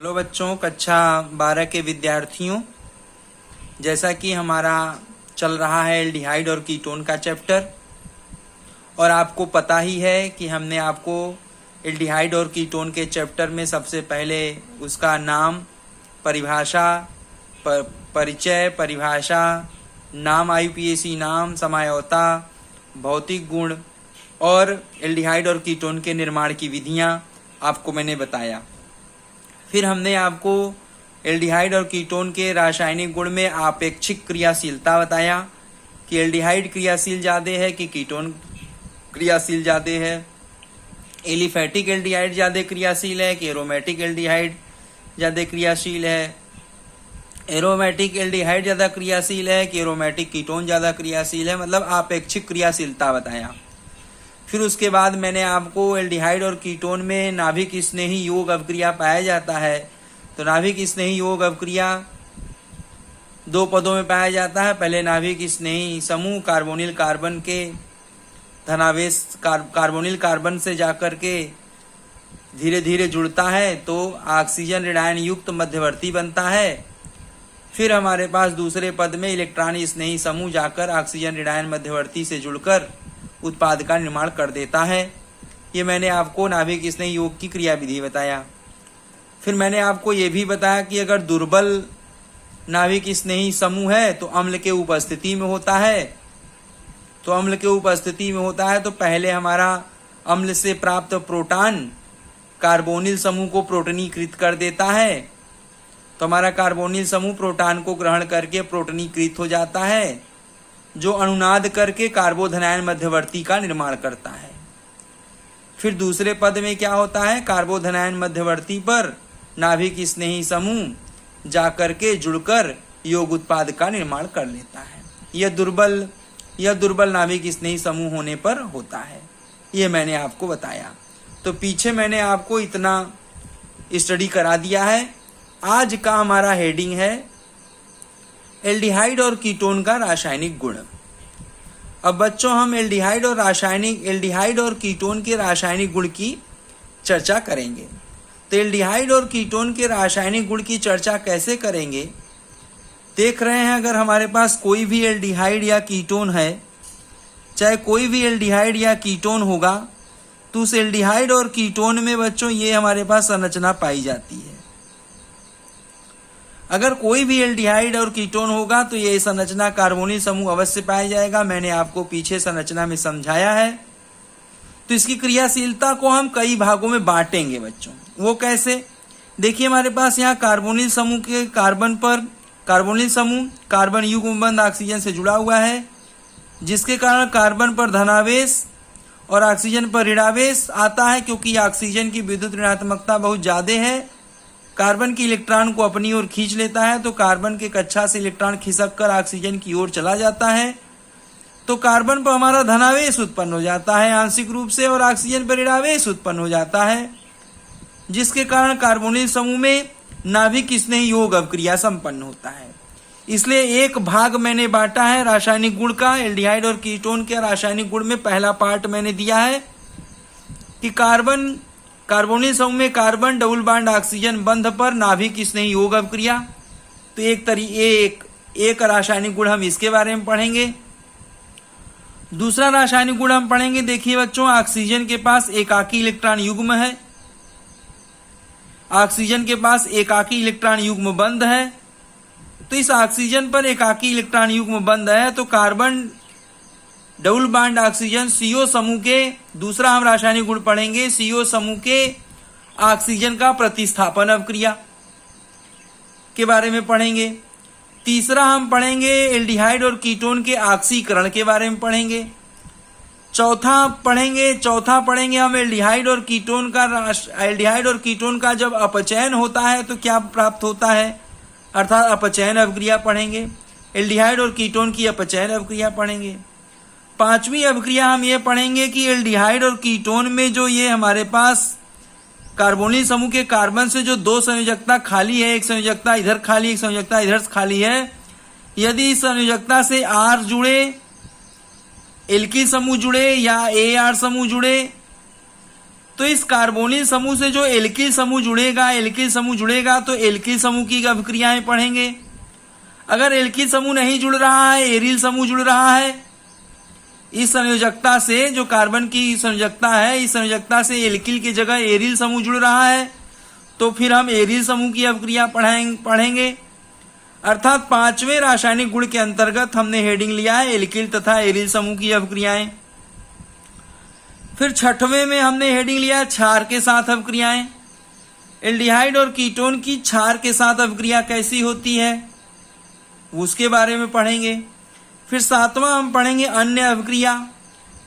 Hello बच्चों, कक्षा 12 के विद्यार्थियों। जैसा कि हमारा चल रहा है एल्डिहाइड और कीटोन का चैप्टर, और आपको पता ही है कि हमने आपको एल्डिहाइड और कीटोन के चैप्टर में सबसे पहले उसका नाम, परिभाषा, परिचय, परिभाषा, नाम, आईयूपीएसी नाम, समझौता, भौतिक गुण और एल्डिहाइड और कीटोन के निर्माण की विधियां आपको मैंने बताया। फिर हमने आपको एल्डिहाइड और कीटोन के रासायनिक गुण में आपेक्षिक क्रियाशीलता बताया कि एल्डिहाइड क्रियाशील ज़्यादा है कि कीटोन क्रियाशील ज़्यादा है, एलिफैटिक एल्डिहाइड ज़्यादा क्रियाशील है कि एरोमेटिक एल्डिहाइड ज़्यादा क्रियाशील है, एरोमेटिक एल्डिहाइड ज़्यादा क्रियाशील है कि एरोमेटिक कीटोन ज़्यादा क्रियाशील है, मतलब आपेक्षिक क्रियाशीलता बताया। फिर उसके बाद मैंने आपको एल्डिहाइड और कीटोन में नाभिक स्नेही योग अवक्रिया पाया जाता है। तो नाभिक स्नेही योग अवक्रिया दो पदों में पाया जाता है। पहले नाभिक स्नेही समूह कार्बोनिल कार्बन के धनावेश कार्बोनिल कार्बन से जाकर के धीरे धीरे जुड़ता है तो ऑक्सीजन ऋणायन युक्त मध्यवर्ती बनता है। फिर हमारे पास दूसरे पद में इलेक्ट्रॉन स्नेही समूह जाकर ऑक्सीजन ऋणायन मध्यवर्ती से जुड़कर उत्पाद का निर्माण कर देता है। ये मैंने आपको नाभिक स्नेही योग की क्रियाविधि बताया। फिर मैंने आपको ये भी बताया कि अगर दुर्बल नाभिक स्नेही समूह है तो अम्ल के उपस्थिति में होता है। तो पहले हमारा अम्ल से प्राप्त प्रोटॉन कार्बोनिल समूह को प्रोटोनीकृत कर देता है। तो हमारा कार्बोनिल समूह प्रोटॉन को ग्रहण करके प्रोटोनीकृत हो जाता है, जो अनुनाद करके कार्बोधनायन मध्यवर्ती का निर्माण करता है। फिर दूसरे पद में क्या होता है, कार्बोधनायन मध्यवर्ती पर नाभिक स्नेही समूह जाकर के जुड़कर योग उत्पाद का निर्माण कर लेता है। यह दुर्बल नाभिक स्नेही समूह होने पर होता है। यह मैंने आपको बताया। तो पीछे मैंने आपको इतना स्टडी करा दिया है। आज का हमारा हेडिंग है एल्डिहाइड और कीटोन का रासायनिक गुण। अब बच्चों हम एल्डिहाइड और कीटोन के रासायनिक गुण की चर्चा करेंगे। तो एल्डिहाइड और कीटोन के रासायनिक गुण की चर्चा कैसे करेंगे, देख रहे हैं। अगर हमारे पास कोई भी एल्डिहाइड या कीटोन है, चाहे कोई भी एल्डिहाइड या कीटोन होगा, तो उस एल्डिहाइड और कीटोन में बच्चों ये हमारे पास संरचना पाई जाती है। अगर कोई भी एल्डिहाइड और कीटोन होगा तो ये संरचना कार्बोनिल समूह अवश्य पाया जाएगा। मैंने आपको पीछे संरचना में समझाया है। तो इसकी क्रियाशीलता को हम कई भागों में बांटेंगे बच्चों। वो कैसे, देखिए हमारे पास यहाँ कार्बोनिल समूह के कार्बोनिल समूह कार्बन युग्म बंध ऑक्सीजन से जुड़ा हुआ है, जिसके कारण कार्बन पर धनावेश और ऑक्सीजन पर ऋणावेश आता है। क्योंकि ऑक्सीजन की विद्युत ऋणात्मकता बहुत ज्यादा है, कार्बन के इलेक्ट्रॉन को अपनी ओर खींच लेता है। तो कार्बन के कक्षा से इलेक्ट्रॉन खिसक कर ऑक्सीजन की ओर चला जाता है। तो कार्बन पर हमारा धनावेश उत्पन्न हो जाता है आंशिक रूप से, और ऑक्सीजन पर ऋणावेश उत्पन्न हो जाता है, जिसके कारण कार्बोनिल समूह में नाभिक स्नेही योग अवक्रिया संपन्न होता है। इसलिए एक भाग मैंने बांटा है रासायनिक गुण का। एल्डिहाइड और कीटोन के रासायनिक गुण में पहला पार्ट मैंने दिया है कि कार्बोनिल समूह में कार्बन डबल बॉन्ड ऑक्सीजन बंध पर नाभिक स्नेही योग अवक्रिया। तो एक रासायनिक गुण हम इसके बारे में पढ़ेंगे। दूसरा रासायनिक गुण हम पढ़ेंगे, देखिए बच्चों, ऑक्सीजन के पास एकाकी इलेक्ट्रॉन युग्म है। ऑक्सीजन के पास एकाकी इलेक्ट्रॉन युग्म बंध है। तो इस ऑक्सीजन पर एकाकी इलेक्ट्रॉन युग्म बंध है तो carbon double bond oxygen CO समूह के, दूसरा हम रासायनिक गुण पढ़ेंगे CO समूह के ऑक्सीजन का प्रतिस्थापन अवक्रिया के बारे में पढ़ेंगे। तीसरा हम पढ़ेंगे एल्डिहाइड और कीटोन के ऑक्सीकरण के बारे में पढ़ेंगे। चौथा पढ़ेंगे हम एल्डिहाइड और कीटोन का जब अपचयन होता है तो क्या प्राप्त होता है, अर्थात अपचयन अवक्रिया पढ़ेंगे। एल्डिहाइड और कीटोन की अपचयन अवक्रिया पढ़ेंगे। पांचवी अवक्रिया हम ये पढ़ेंगे कि एल्डिहाइड और कीटोन में जो ये हमारे पास कार्बोनिल समूह के कार्बन से जो दो संयोजकता खाली है, एक संयोजकता इधर खाली, एक संयोजकता इधर खाली है, यदि इस संयोजकता से R जुड़े, एल्किल समूह जुड़े या AR समूह जुड़े, तो इस कार्बोनिल समूह से जो एल्किल समूह जुड़ेगा तो एल्किल समूह की अभिक्रियाएं पढ़ेंगे। अगर एल्किल समूह नहीं जुड़ रहा है, एरिल समूह जुड़ रहा है, इस संयोजकता से जो कार्बन की संयोजकता है, इस संयोजकता से एल्किल की जगह एरिल समूह जुड़ रहा है, तो फिर हम एरिल समूह की अभिक्रिया पढ़ेंगे। अर्थात पांचवें रासायनिक गुण के अंतर्गत हमने हेडिंग लिया है एल्किल तथा एरिल समूह की अभिक्रियाएं। फिर छठवें में हमने हेडिंग लिया है क्षार के साथ अभिक्रियाएं। एल्डिहाइड और कीटोन की क्षार के साथ अभिक्रिया कैसी होती है, उसके बारे में पढ़ेंगे। फिर सातवां हम पढ़ेंगे अन्य अभिक्रिया।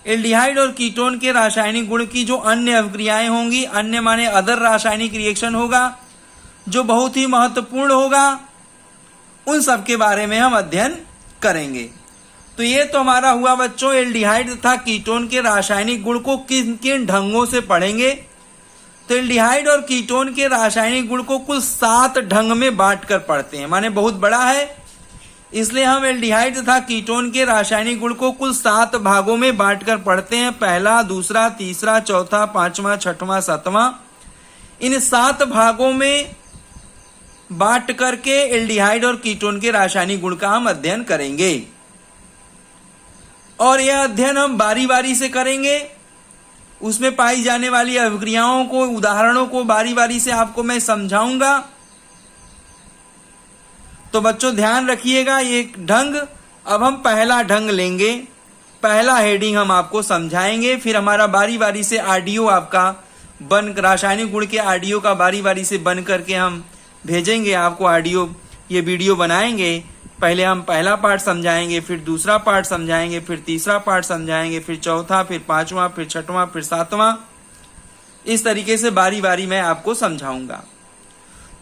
एल्डिहाइड और कीटोन के रासायनिक गुण की जो अन्य अभिक्रियाएं होंगी, अन्य माने अदर रासायनिक रिएक्शन होगा जो बहुत ही महत्वपूर्ण होगा, उन सब के बारे में हम अध्ययन करेंगे। तो ये तो हमारा हुआ बच्चों एल्डिहाइड तथा कीटोन के रासायनिक गुण को किन किन ढंगों से पढ़ेंगे। तो एल्डिहाइड और कीटोन के रासायनिक गुण को कुल 7 ढंग में बांट कर पढ़ते हैं, माने बहुत बड़ा है, इसलिए हम एल्डिहाइड तथा कीटोन के रासायनिक गुण को कुल 7 भागों में बांटकर पढ़ते हैं। पहला, दूसरा, तीसरा, चौथा, पांचवा, छठवां, सातवां, इन 7 भागों में बांट करके एल्डिहाइड और कीटोन के रासायनिक गुण का हम अध्ययन करेंगे। और यह अध्ययन हम बारी बारी से करेंगे। उसमें पाई जाने वाली अभिक्रियाओं को, उदाहरणों को बारी बारी से आपको मैं समझाऊंगा। तो बच्चों ध्यान रखिएगा ये ढंग। अब हम पहला ढंग लेंगे, पहला हेडिंग हम आपको समझाएंगे, फिर हमारा बारी बारी से ऑडियो आपका बन, रासायनिक गुण के ऑडियो का बारी बारी से बन करके हम भेजेंगे आपको। ऑडियो ये वीडियो बनाएंगे, पहले हम पहला पार्ट समझाएंगे, फिर दूसरा पार्ट समझाएंगे, फिर तीसरा पार्ट समझाएंगे, फिर चौथा, फिर पांचवा, फिर छठवां, फिर सातवां, इस तरीके से बारी बारी मैं आपको समझाऊंगा।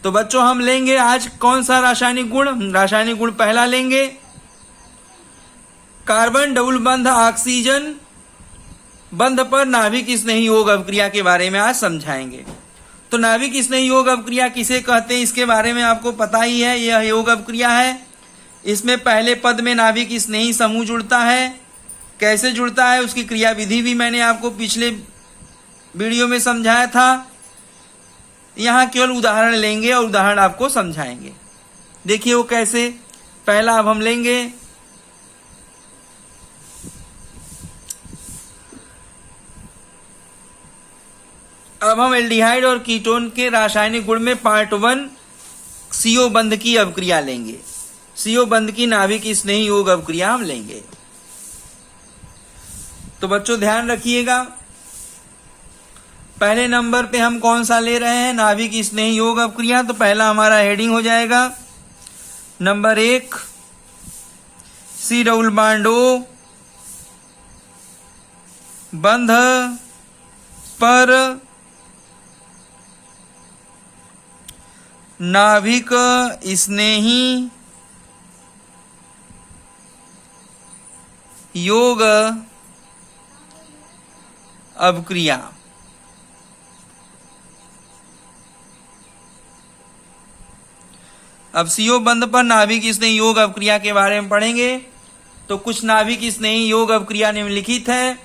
तो बच्चों हम लेंगे आज कौन सा रासायनिक गुण। रासायनिक गुण पहला लेंगे कार्बन डबल बंध ऑक्सीजन बंध पर नाभिक स्नेही योग अभिक्रिया के बारे में आज समझाएंगे। तो नाभिक स्नेही योग अभिक्रिया किसे कहते हैं इसके बारे में आपको पता ही है। यह योग अभिक्रिया है, इसमें पहले पद में नाभिक स्नेही समूह जुड़ता है। कैसे जुड़ता है उसकी क्रिया विधि भी मैंने आपको पिछले वीडियो में समझाया था। यहां केवल उदाहरण लेंगे और उदाहरण आपको समझाएंगे। देखिए वो कैसे। पहला अब हम लेंगे अब हम एल्डिहाइड और कीटोन के रासायनिक गुण में पार्ट 1 CO बंध की अभिक्रिया लेंगे। CO बंध की नाभिक स्नेही योग अभिक्रिया हम लेंगे। तो बच्चों ध्यान रखिएगा, पहले नंबर पे हम कौन सा ले रहे हैं, नाभिक स्नेही योग अभिक्रिया। तो पहला हमारा हेडिंग हो जाएगा number 1 C double bond O बंध पर नाभिक स्नेही योग अभिक्रिया। अब CO बंध पर नाभिक स्नेही योग अभिक्रिया के बारे में पढ़ेंगे। तो कुछ नाभिक स्नेही योग अभिक्रिया निम्नलिखित है,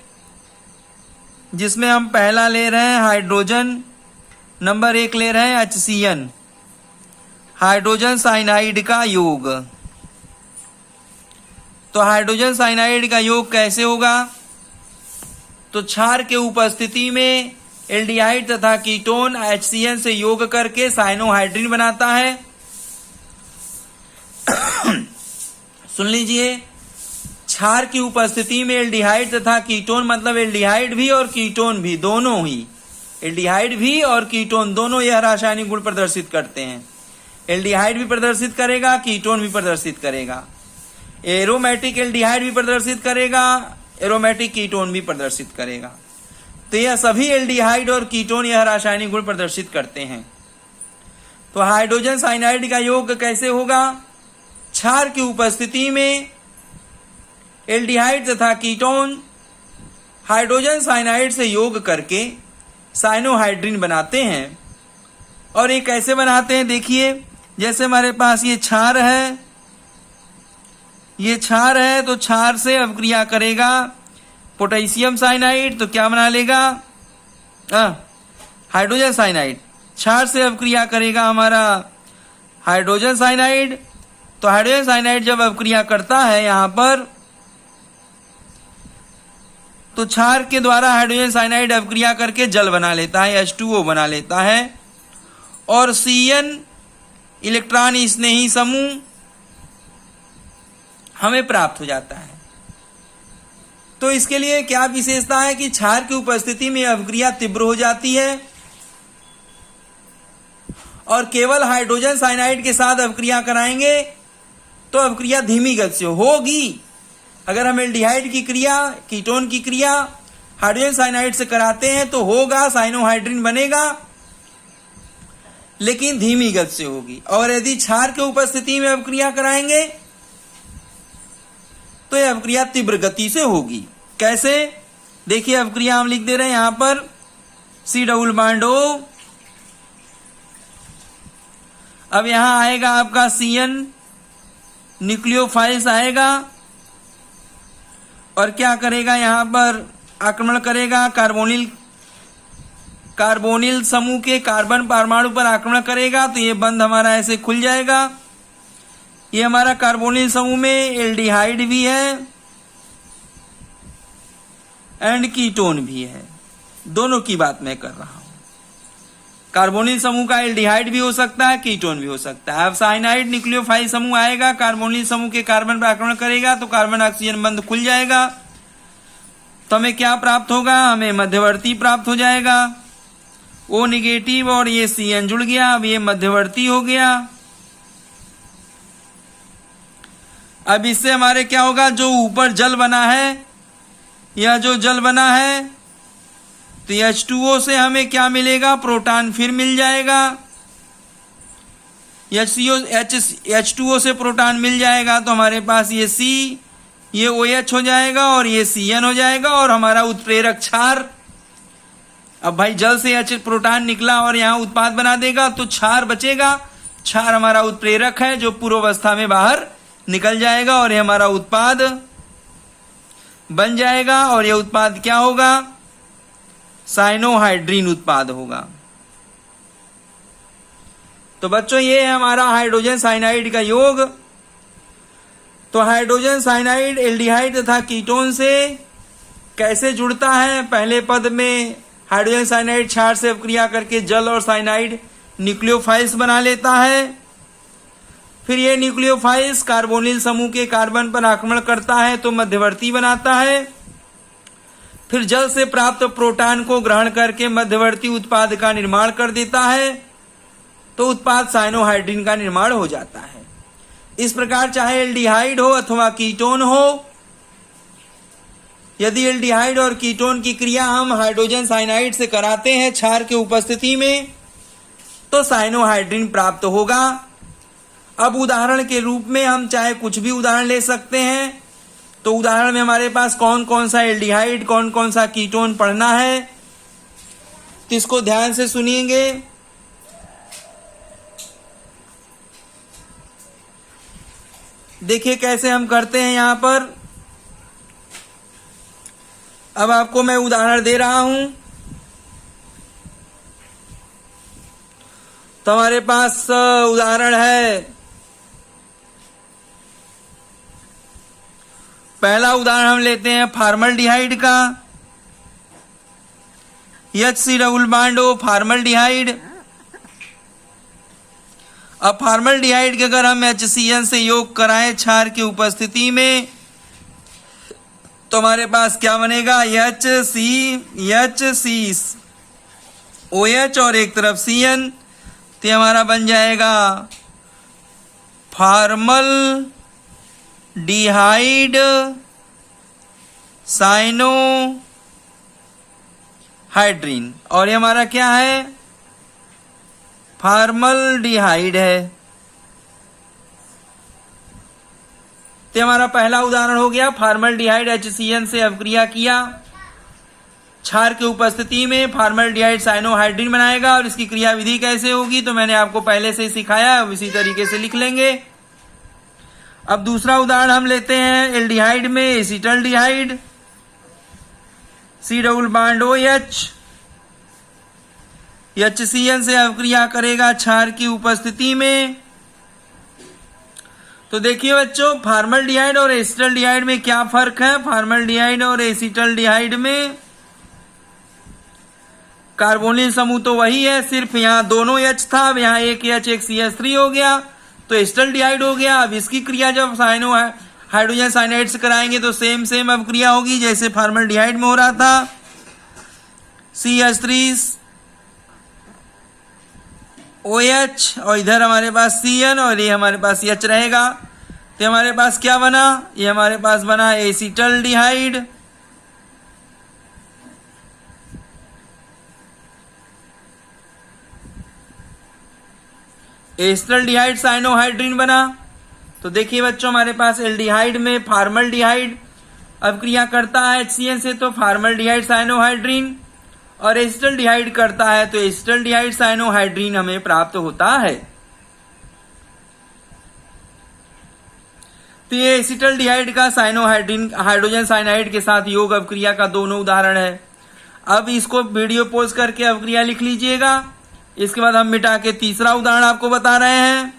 जिसमें हम पहला ले रहे हैं हाइड्रोजन, नंबर 1 ले रहे हैं HCN, हाइड्रोजन साइनाइड का योग। तो हाइड्रोजन साइनाइड का योग कैसे होगा। तो क्षार के उपस्थिति में एल्डिहाइड तथा कीटोन HCN से योग करके साइनोहाइड्रिन बनाता है। सुन लीजिए, क्षार की उपस्थिति में एल्डिहाइड तथा कीटोन, मतलब एल्डिहाइड भी और कीटोन भी, दोनों ही, एल्डिहाइड भी और कीटोन दोनों यह रासायनिक गुण प्रदर्शित करते हैं। एल्डिहाइड भी प्रदर्शित करेगा, कीटोन भी प्रदर्शित करेगा, एरोमेटिक एल्डिहाइड भी प्रदर्शित करेगा, एरोमेटिक कीटोन भी प्रदर्शित करेगा। तो यह सभी एल्डिहाइड और कीटोन यह रासायनिक गुण प्रदर्शित करते हैं। तो हाइड्रोजन साइनाइड का योग कैसे होगा। क्षार की उपस्थिति में एल्डिहाइड तथा कीटोन हाइड्रोजन साइनाइड से योग करके साइनोहाइड्रिन बनाते हैं। और ये कैसे बनाते हैं देखिए, जैसे हमारे पास ये क्षार है, ये क्षार है, तो क्षार से अभिक्रिया करेगा पोटेशियम साइनाइड, तो क्या बना लेगा, हाइड्रोजन साइनाइड क्षार से अवक्रिया करेगा हमारा हाइड्रोजन साइनाइड। तो हाइड्रोजन साइनाइड जब अवक्रिया करता है यहां पर, तो क्षार के द्वारा हाइड्रोजन साइनाइड अवक्रिया करके जल बना लेता है, H2O बना लेता है, और Cn इलेक्ट्रॉन स्नेही समूह हमें प्राप्त हो जाता है। तो इसके लिए क्या विशेषता है कि क्षार की उपस्थिति में अवक्रिया तीव्र हो जाती है और केवल हाइड्रोजन साइनाइड के साथ अवक्रिया कराएंगे तो अवक्रिया धीमी गति से होगी। अगर हम एल्डिहाइड की क्रिया, कीटोन की क्रिया हाइड्रोजन साइनाइड से कराते हैं तो होगा, साइनोहाइड्रिन बनेगा, लेकिन धीमी गति से होगी। और यदि क्षार के उपस्थिति में अवक्रिया कराएंगे तो यह अवक्रिया तीव्र गति से होगी। कैसे? देखिए अवक्रिया हम लिख दे रहे हैं यहां पर C+O। अब यहां आएगा आपका Cn न्यूक्लियोफाइल्स आएगा और क्या करेगा, यहां पर आक्रमण करेगा, कार्बोनिल समूह के कार्बन परमाणु पर आक्रमण करेगा। तो ये बंध हमारा ऐसे खुल जाएगा। ये हमारा कार्बोनिल समूह में एल्डिहाइड भी है एंड कीटोन भी है, दोनों की बात मैं कर रहा हूं। कार्बोनिल समूह का एल्डिहाइड भी हो सकता है, कीटोन भी हो सकता है। अब साइनाइड न्यूक्लियोफाइल समूह आएगा, कार्बोनिल समूह के कार्बन पर आक्रमण करेगा तो कार्बन ऑक्सीजन बंध खुल जाएगा। तो हमें क्या प्राप्त होगा, हमें मध्यवर्ती प्राप्त हो जाएगा, O निगेटिव, और ये Cn जुड़ गया। अब ये मध्यवर्ती हो गया। अब इससे हमारे क्या होगा, जो ऊपर जल बना है, यह जो जल बना है, तो H2O से हमें क्या मिलेगा, प्रोटॉन फिर मिल जाएगा। H2O से प्रोटॉन मिल जाएगा तो हमारे पास ये C, ये OH हो जाएगा और ये Cn हो जाएगा और हमारा उत्प्रेरक क्षार। अब भाई जल से H प्रोटॉन निकला और यहां उत्पाद बना देगा तो क्षार बचेगा। क्षार हमारा उत्प्रेरक है जो पूर्वावस्था में बाहर निकल जाएगा और ये हमारा उत्पाद बन जाएगा। और ये उत्पाद क्या होगा, साइनोहाइड्रिन उत्पाद होगा। तो बच्चों ये है हमारा हाइड्रोजन साइनाइड का योग। तो हाइड्रोजन साइनाइड एल्डिहाइड तथा कीटोन से कैसे जुड़ता है, पहले पद में हाइड्रोजन साइनाइड क्षार से अवक्रिया करके जल और साइनाइड न्यूक्लियोफाइल्स बना लेता है। फिर ये न्यूक्लियोफाइल्स कार्बोनिल समूह के कार्बन पर आक्रमण करता है तो मध्यवर्ती बनाता है। फिर जल से प्राप्त प्रोटॉन को ग्रहण करके मध्यवर्ती उत्पाद का निर्माण कर देता है तो उत्पाद साइनोहाइड्रिन का निर्माण हो जाता है। इस प्रकार चाहे एल्डिहाइड हो अथवा कीटोन हो, यदि एल्डिहाइड और कीटोन की क्रिया हम हाइड्रोजन साइनाइड से कराते हैं क्षार के उपस्थिति में तो साइनोहाइड्रिन प्राप्त होगा। अब उदाहरण के रूप में हम चाहे कुछ भी उदाहरण ले सकते हैं। तो उदाहरण में हमारे पास कौन कौन सा एल्डिहाइड, कौन कौन सा कीटोन पढ़ना है, तो इसको ध्यान से सुनिएंगे। देखिए कैसे हम करते हैं यहां पर। अब आपको मैं उदाहरण दे रहा हूं। तो हमारे पास उदाहरण है, पहला उदाहरण हम लेते हैं फॉर्मल्डिहाइड का, HC+O फॉर्मल्डिहाइड। अब फॉर्मल्डिहाइड के अगर हम HCN से योग कराएं क्षार की उपस्थिति में तो हमारे पास क्या बनेगा, HCOH और एक तरफ Cn, तो हमारा बन जाएगा फॉर्मल्डिहाइड साइनोहाइड्रिन। और ये हमारा क्या है, फॉर्मल्डिहाइड है। तो हमारा पहला उदाहरण हो गया, फॉर्मल्डिहाइड HCN से अवक्रिया किया, क्षार की उपस्थिति में फॉर्मल्डिहाइड साइनोहाइड्रिन बनाएगा। और इसकी क्रिया विधि कैसे होगी तो मैंने आपको पहले से ही सिखाया, अब इसी तरीके से लिख लेंगे। अब दूसरा उदाहरण हम लेते हैं एल्डिहाइड में एसिटल्डिहाइड, C+OH HCl से अवक्रिया करेगा क्षार की उपस्थिति में। तो देखिए बच्चों, फॉर्मल्डिहाइड और एसिटल्डिहाइड में क्या फर्क है। फॉर्मल्डिहाइड और एसिटल्डिहाइड में कार्बोनिल समूह तो वही है, सिर्फ यहाँ दोनों H था, अब यहाँ एक H एक CH3 हो गया तो एसिटल्डिहाइड हो गया। अब इसकी क्रिया जब हाइड्रोजन साइनाइड से कराएंगे तो सेम अब क्रिया होगी जैसे फॉर्मल्डिहाइड में हो रहा था। CH3 OH और इधर हमारे पास CN और ये हमारे पास H रहेगा। तो हमारे पास क्या बना, ये हमारे पास बना एसिटल्डिहाइड। एसिटल्डिहाइड साइनोहाइड्रिन बना। तो देखिए बच्चों, हमारे पास एल्डिहाइड में फॉर्मल्डिहाइड अवक्रिया करता है HCl से तो फॉर्मल्डिहाइड साइनोहाइड्रिन, और एसिटल्डिहाइड करता है तो एसिटल्डिहाइड साइनोहाइड्रिन हमें प्राप्त होता है। तो ये एसिटल्डिहाइड का साइनोहाइड्रिन हाइड्रोजन साइनाइड के साथ योग अवक्रिया का दोनों उदाहरण है। अब इसको वीडियो पॉज करके अवक्रिया लिख लीजिएगा। इसके बाद हम मिटा के तीसरा उदाहरण आपको बता रहे हैं।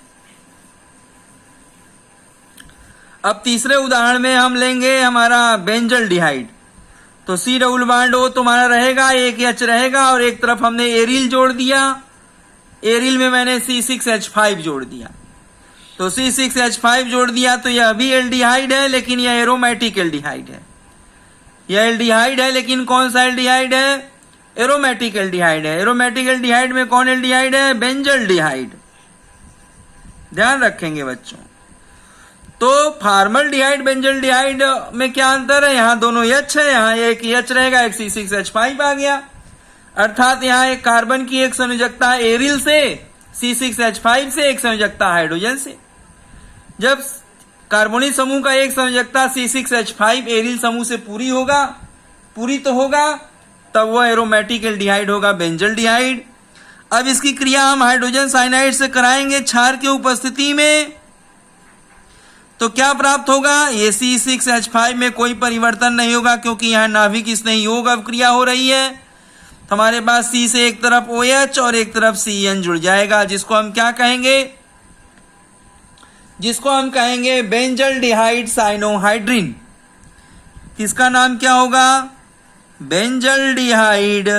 अब तीसरे उदाहरण में हम लेंगे हमारा बेंजल्डिहाइड। तो C डबल बॉन्ड O तुम्हारा रहेगा, एक H रहेगा और एक तरफ हमने एरिल जोड़ दिया। एरिल में मैंने C6H5 जोड़ दिया। तो C6H5 जोड़ दिया तो यह भी एल्डिहाइड है, लेकिन यह एरोमेटिक एल्डिहाइड है। यह एल्डिहाइड है, लेकिन कौन सा एल्डिहाइड है, एरोमेटिक एल्डिहाइड है। एरोमेटिक एल्डिहाइड में कौन एल्डिहाइड है, बेंजल्डिहाइड। ध्यान रखेंगे बच्चों। तो फॉर्मल्डिहाइड बेंजल्डिहाइड में क्या अंतर है, यहाँ दोनों H है, यहाँ एक H रहेगा, एक C6H5 आ गया। अर्थात यहाँ एक कार्बन की एक संयोजकता एरिल से, C6H5 से एक संयोजकता हाइड्रोजन से। जब कार्बोनिल समूह का एक संयोजकता C6H5 एरिल समूह से पूरी तो होगा, तब वह एरोमेटिक एल्डिहाइड होगा, बेंजल्डिहाइड। अब इसकी क्रिया हम हाइड्रोजन साइनाइड से कराएंगे क्षार की उपस्थिति में, तो क्या प्राप्त होगा, ये C6H5 में कोई परिवर्तन नहीं होगा क्योंकि यहाँ नाभिक स्नेही योग अवक्रिया हो रही है। तो हमारे पास C से एक तरफ OH और एक तरफ CN जुड़ जाएगा, जिसको हम क्या कहेंगे, जिसको हम कहेंगे बेंजल्डिहाइड साइनोहाइड्रिन। किसका नाम क्या होगा, बेंजल्डिहाइड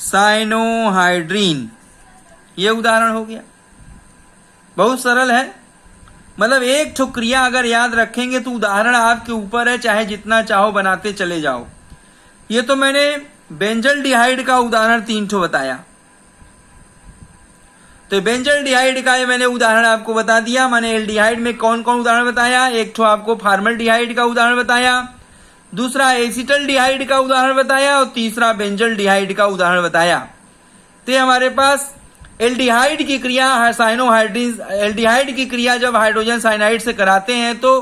साइनोहाइड्रिन। ये उदाहरण हो गया, बहुत सरल है। मतलब एक ठो क्रिया अगर याद रखेंगे तो उदाहरण आपके ऊपर है, चाहे जितना चाहो बनाते चले जाओ। ये तो मैंने बेंजल्डिहाइड का उदाहरण 3 ठो बताया। तो बेंजल्डिहाइड का ये मैंने उदाहरण आपको बता दिया। मैंने एल्डिहाइड में कौन कौन उदाहरण बताया, एक ठो आपको फॉर्मल्डिहाइड का उदाहरण बताया, दूसरा एसिटल्डिहाइड का उदाहरण बताया और तीसरा बेंजल्डिहाइड का उदाहरण बताया। तो हमारे पास एल्डिहाइड की क्रिया साइनोहाइड्रिन, एल्डिहाइड की क्रिया जब हाइड्रोजन साइनाइड से कराते हैं तो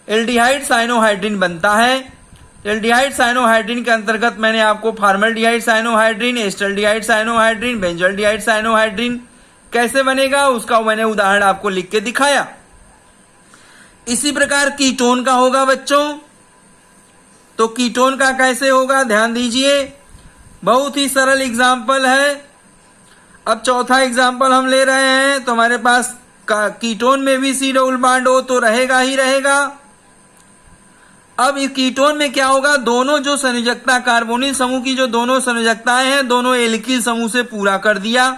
एल्डिहाइड साइनोहाइड्रिन बनता है। एल्डिहाइड साइनोहाइड्रिन के अंतर्गत मैंने आपको formaldehyde cyanohydrin, acetaldehyde cyanohydrin, benzaldehyde cyanohydrin कैसे बनेगा उसका मैंने उदाहरण आपको लिख के दिखाया। इसी प्रकार कीटोन का होगा बच्चों। तो कीटोन का कैसे होगा, ध्यान दीजिए, बहुत ही सरल एग्जाम्पल है। अब चौथा एग्जाम्पल हम ले रहे हैं। तो हमारे पास कीटोन में भी C डबल बॉन्ड O तो रहेगा ही रहेगा। अब इस कीटोन में क्या होगा, दोनों जो संयोजकता कार्बोनिल समूह की जो दोनों संयोजकताएं हैं, दोनों एल्किल समूह से पूरा कर दिया।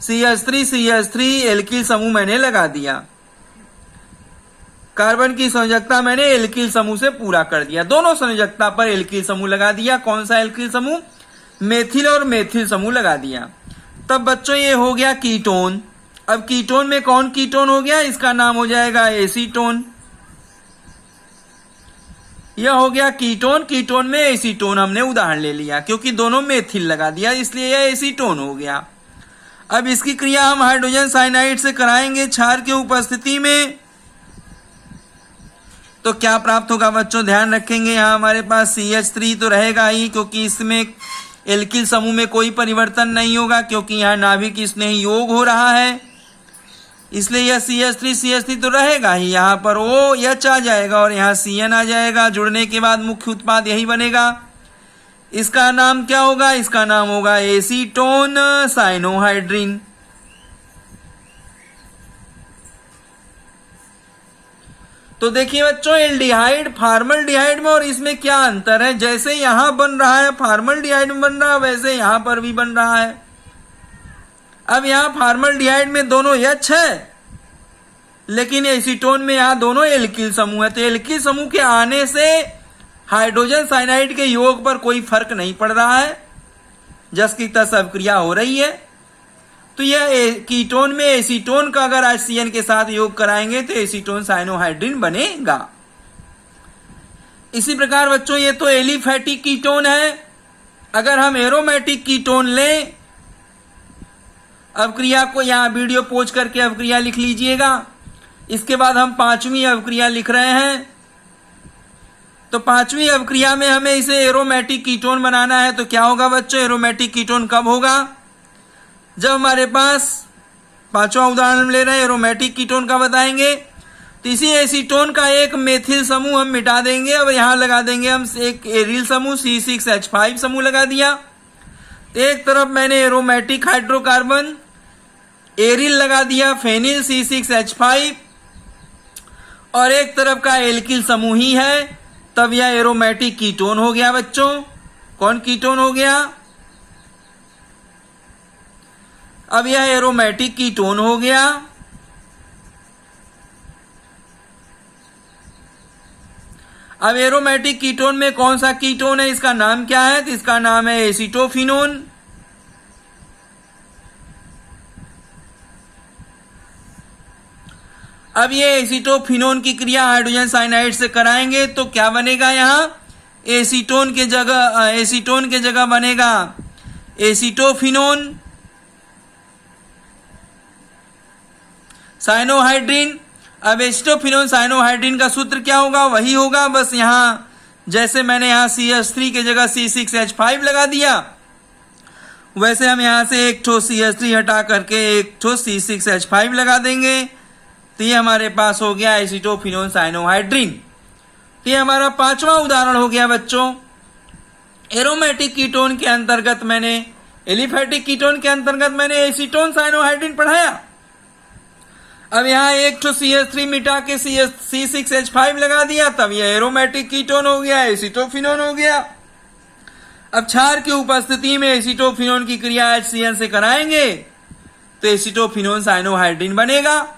CH3 एल्किल समूह मैंने लगा दिया। कार्बन की संयोजकता मैंने एल्किल समूह से पूरा कर दिया, दोनों संयोजकता पर एल्किल समूह लगा दिया। कौन सा एल्किल समूह, मेथिल और मेथिल समूह लगा दिया। तब बच्चों ये हो गया कीटोन। अब कीटोन में कौन कीटोन हो गया, इसका नाम हो जाएगा एसीटोन। यह हो गया कीटोन। कीटोन में एसीटोन हमने उदाहरण ले लिया क्योंकि दोनों मेथिल लगा दिया, इसलिए यह एसीटोन हो गया। अब इसकी क्रिया हम हाइड्रोजन साइनाइड से कराएंगे क्षार की उपस्थिति में, तो क्या प्राप्त होगा बच्चों, ध्यान रखेंगे। यहां हमारे पास CH3 तो रहेगा ही क्योंकि इसमें एल्किल समूह में कोई परिवर्तन नहीं होगा क्योंकि यहाँ नाभिक स्नेही योग हो रहा है, इसलिए यह CH3 तो रहेगा ही। यहाँ पर OH आ जाएगा और यहाँ CN आ जाएगा। जुड़ने के बाद मुख्य उत्पाद यही बनेगा। इसका नाम क्या होगा? इसका नाम होगा एसीटोन साइनोहाइड्रिन। तो देखिए बच्चों, एल्डिहाइड फॉर्मल्डिहाइड में और इसमें क्या अंतर है? जैसे यहां बन रहा है फॉर्मल्डिहाइड में बन रहा है, वैसे यहां पर भी बन रहा है। अब यहां फॉर्मल्डिहाइड में दोनों H है, लेकिन एसीटोन में यहां दोनों एल्किल समूह है। तो एल्किल समूह के आने से हाइड्रोजन साइनाइड के योग पर कोई फर्क नहीं पड़ रहा है, जस की तस अभिक्रिया हो रही है। तो यह कीटोन में एसीटोन का अगर HCN के साथ योग कराएंगे तो एसीटोन साइनोहाइड्रिन बनेगा। इसी प्रकार बच्चों, ये तो एलिफैटिक कीटोन है। अगर हम एरोमेटिक कीटोन लें, अभिक्रिया को यहां वीडियो पोज करके अभिक्रिया लिख लीजिएगा। इसके बाद हम 5वीं अभिक्रिया लिख रहे हैं। तो 5वीं अभिक्रिया में हमें इसे एरोमेटिक कीटोन बनाना है। तो क्या होगा बच्चों? एरोमेटिक कीटोन कब होगा? जब हमारे पास 5वां उदाहरण ले रहे हैं, एरोमेटिक कीटोन का बताएंगे। तो इसी एसीटोन का एक मेथिल समूह हम मिटा देंगे। अब यहां लगा देंगे हम एक एरिल समूह, C6H5 समूह लगा दिया। तो एक तरफ मैंने एरोमेटिक हाइड्रोकार्बन एरिल लगा दिया, फेनिल C6H5, और एक तरफ का एल्किल समूह ही है। तब यह एरोमेटिक कीटोन हो गया बच्चों। कौन कीटोन हो गया? अब यह एरोमेटिक कीटोन हो गया। अब एरोमेटिक कीटोन में कौन सा कीटोन है? इसका नाम क्या है? तो इसका नाम है एसीटोफिनोन। अब ये एसीटोफिनोन की क्रिया हाइड्रोजन साइनाइड से कराएंगे तो क्या बनेगा? यहां एसीटोन के जगह बनेगा एसीटोफिनोन साइनोहाइड्रिन। अब एसीटोफिनोन साइनोहाइड्रिन का सूत्र क्या होगा? वही होगा, बस यहां जैसे मैंने यहां CH3 की जगह C6H5 लगा दिया, वैसे हम यहां से एक ठो CH3 हटा करके एक ठो C6H5 लगा देंगे। तो ये हमारे पास हो गया एसीटोफिनोन साइनोहाइड्रिन। तो ये हमारा 5वां उदाहरण हो गया बच्चों। एरोमेटिक कीटोन के अंतर्गत मैंने, एलिफैटिक कीटोन के अंतर्गत मैंने एसीटोन साइनोहाइड्रिन पढ़ाया। अब यहां एक ठो CH3 मिटा के C6H5 लगा दिया, तब यह एरोमेटिक कीटोन हो गया, एसीटोफिनोन हो गया। अब क्षार की उपस्थिति में एसीटोफिनोन की क्रिया HCN से कराएंगे तो एसीटोफिनोन साइनोहाइड्रिन बनेगा।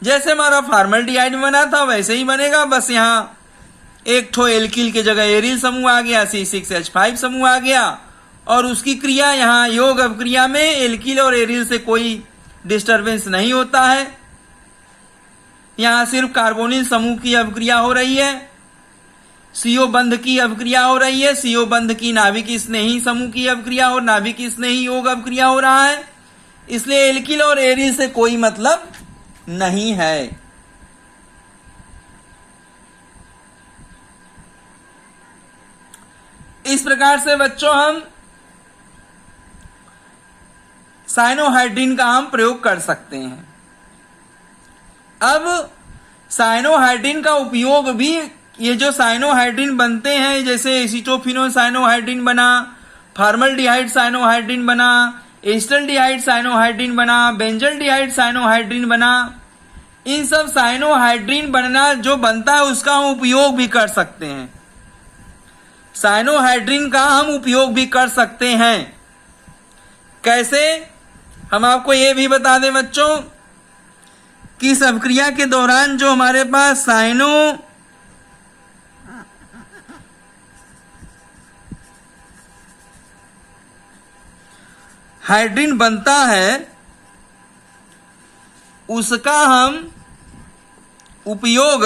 जैसे हमारा फॉर्मल्डिहाइड बना था वैसे ही बनेगा, बस यहां एक ठो एल्किल के जगह एरिल समूह आ गया, C6H5 समूह आ गया, और उसकी क्रिया यहां योग अभिक्रिया में एल्किल और एरिल से कोई डिस्टरबेंस नहीं होता है। यहां सिर्फ कार्बोनिल समूह की अभिक्रिया हो रही है, CO बंध की अभिक्रिया हो रही है। CO बंध की नाभिक स्नेही समूह की अभिक्रिया और नाभिक स्नेही योग अभिक्रिया हो रहा है, इसलिए एल्किल और एरिल से कोई मतलब नहीं है। इस प्रकार से बच्चों हम साइनोहाइड्रिन का हम प्रयोग कर सकते हैं। अब साइनोहाइड्रिन का उपयोग भी, ये जो साइनोहाइड्रिन बनते हैं, जैसे एसीटोफिनोन साइनोहाइड्रिन बना, फॉर्मल्डिहाइड साइनोहाइड्रिन बना, एस्टल्डिहाइड साइनोहाइड्रिन बना, बेंजल्डिहाइड साइनोहाइड्रिन बना, इन सब साइनोहाइड्रिन बनना जो बनता है उसका हम उपयोग भी कर सकते हैं। साइनोहाइड्रिन का हम उपयोग भी कर सकते हैं। कैसे? हम आपको यह भी बता दें बच्चों कि इस अभिक्रिया के दौरान जो हमारे पास साइनोहाइड्रिन बनता है उसका हम उपयोग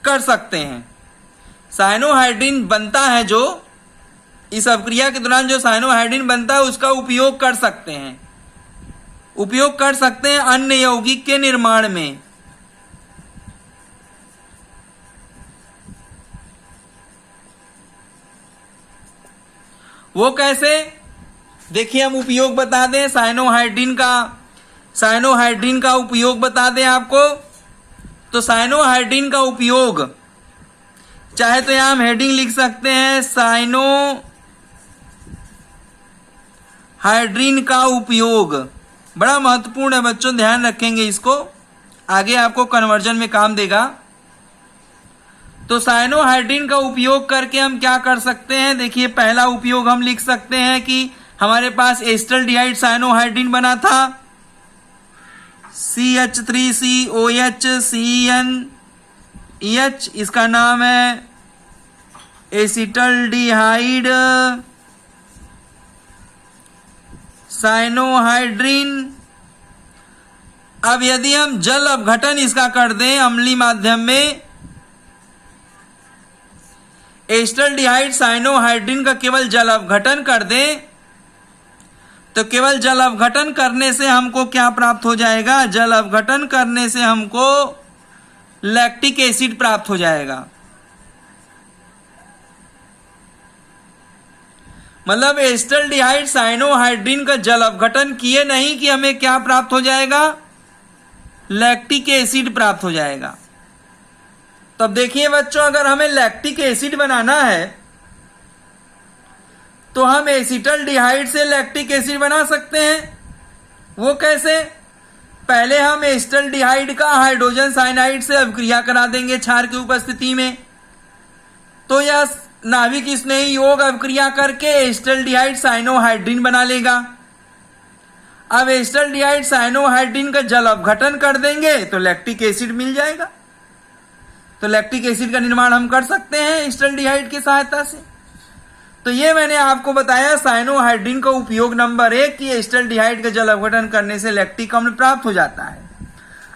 कर सकते हैं। साइनोहाइड्रिन बनता है जो इस अभिक्रिया के दौरान जो साइनोहाइड्रिन बनता है उसका उपयोग कर सकते हैं, अन्य यौगिक के निर्माण में। वो कैसे? देखिए हम उपयोग बता दें साइनोहाइड्रिन का उपयोग बता दें आपको। तो साइनोहाइड्रिन का उपयोग चाहे तो यहां हम हेडिंग लिख सकते हैं साइनोहाइड्रिन का उपयोग। बड़ा महत्वपूर्ण है बच्चों, ध्यान रखेंगे इसको, आगे आपको कन्वर्जन में काम देगा। तो साइनोहाइड्रिन का उपयोग करके हम क्या कर सकते हैं, देखिए पहला उपयोग हम लिख सकते हैं कि हमारे पास एस्टल्डिहाइड साइनोहाइड्रिन बना था, CH3COHCnEH, इसका नाम है एसिटल्डिहाइड साइनोहाइड्रिन। अब यदि हम जल अपघटन इसका कर दें अम्लीय माध्यम में, एस्टल्डिहाइड साइनोहाइड्रिन का केवल जल अपघटन कर दें, तो केवल जल अपघटन करने से हमको क्या प्राप्त हो जाएगा, जल अपघटन करने से हमको लैक्टिक एसिड प्राप्त हो जाएगा। मतलब एस्टल्डिहाइड साइनोहाइड्रिन का जल अपघटन किए नहीं कि हमें क्या प्राप्त हो जाएगा, लैक्टिक एसिड प्राप्त हो जाएगा। तब देखिए बच्चों, अगर हमें लैक्टिक एसिड बनाना है तो हम एसिटल्डिहाइड से लैक्टिक एसिड बना सकते हैं। वो कैसे, पहले हम एस्टल्डिहाइड का हाइड्रोजन साइनाइड से अभिक्रिया करा देंगे क्षार की उपस्थिति में, तो यह नाभिक स्नेही योग अभिक्रिया करके एस्टल्डिहाइड साइनोहाइड्रिन बना लेगा। अब एस्टल्डिहाइड साइनोहाइड्रिन का जल अपघटन कर देंगे तो लैक्टिक एसिड मिल जाएगा। तो लैक्टिक एसिड का निर्माण हम कर सकते हैं एस्टल्डिहाइड की सहायता से। तो ये मैंने आपको बताया साइनोहाइड्रिन का उपयोग नंबर 1 कि एस्टल्डिहाइड का जल अपघटन करने से लैक्टिक अम्ल प्राप्त हो जाता है।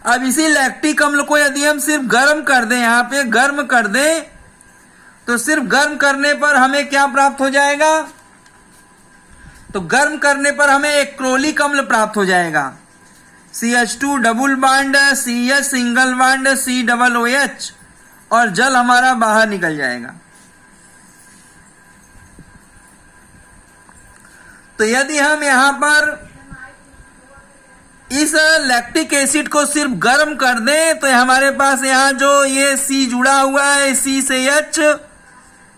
अब इसी लैक्टिक अम्ल को यदि हम सिर्फ गर्म कर दें, यहां पे गर्म कर दें, तो सिर्फ गर्म करने पर हमें क्या प्राप्त हो जाएगा, तो गर्म करने पर हमें एक्रोलिक अम्ल प्राप्त हो जाएगा। CH2 double bond CH single bond COOH और जल हमारा बाहर निकल जाएगा। तो यदि हम यहां पर इस लैक्टिक एसिड को सिर्फ गर्म कर दें तो हमारे पास यहां जो ये C जुड़ा हुआ है, C से H,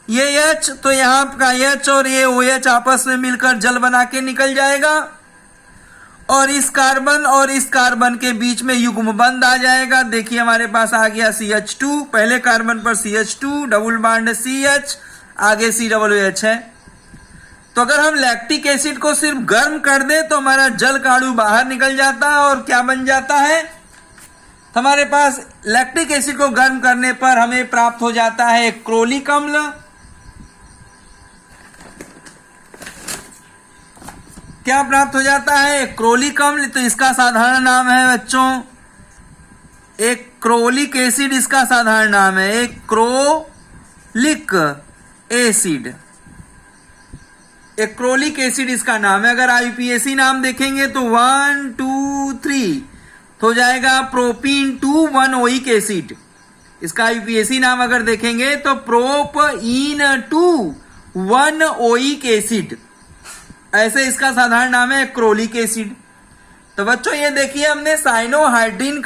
ये H, तो यहां का H और ये OH आपस में मिलकर जल बना के निकल जाएगा और इस कार्बन और इस कार्बन के बीच में युग्म बंध आ जाएगा। देखिए हमारे पास आ गया CH2, पहले कार्बन पर CH2 डबल बॉन्ड CH, आगे COOH है। तो अगर हम लैक्टिक एसिड को सिर्फ गर्म कर दें तो हमारा जल का अणु बाहर निकल जाता है और क्या बन जाता है, तो हमारे पास लैक्टिक एसिड को गर्म करने पर हमें प्राप्त हो जाता है एक्रोलिक अम्ल। क्या प्राप्त हो जाता है, एक्रोलिक अम्ल। तो इसका साधारण नाम है बच्चों एक्रोलिक एसिड, इसका साधारण नाम है एक्रोलिक एसिड। एक्रोलिक एसिड इसका नाम है। अगर IUPAC नाम देखेंगे तो 1 2 3 तो हो जाएगा प्रोपीन 2 1-ओइक एसिड। इसका IUPAC नाम अगर देखेंगे तो प्रोपीन 2 1-ओइक एसिड, ऐसे इसका साधारण नाम है एक्रोलिक एसिड। तो बच्चों ये देखिए हमने साइनोहाइड्रिन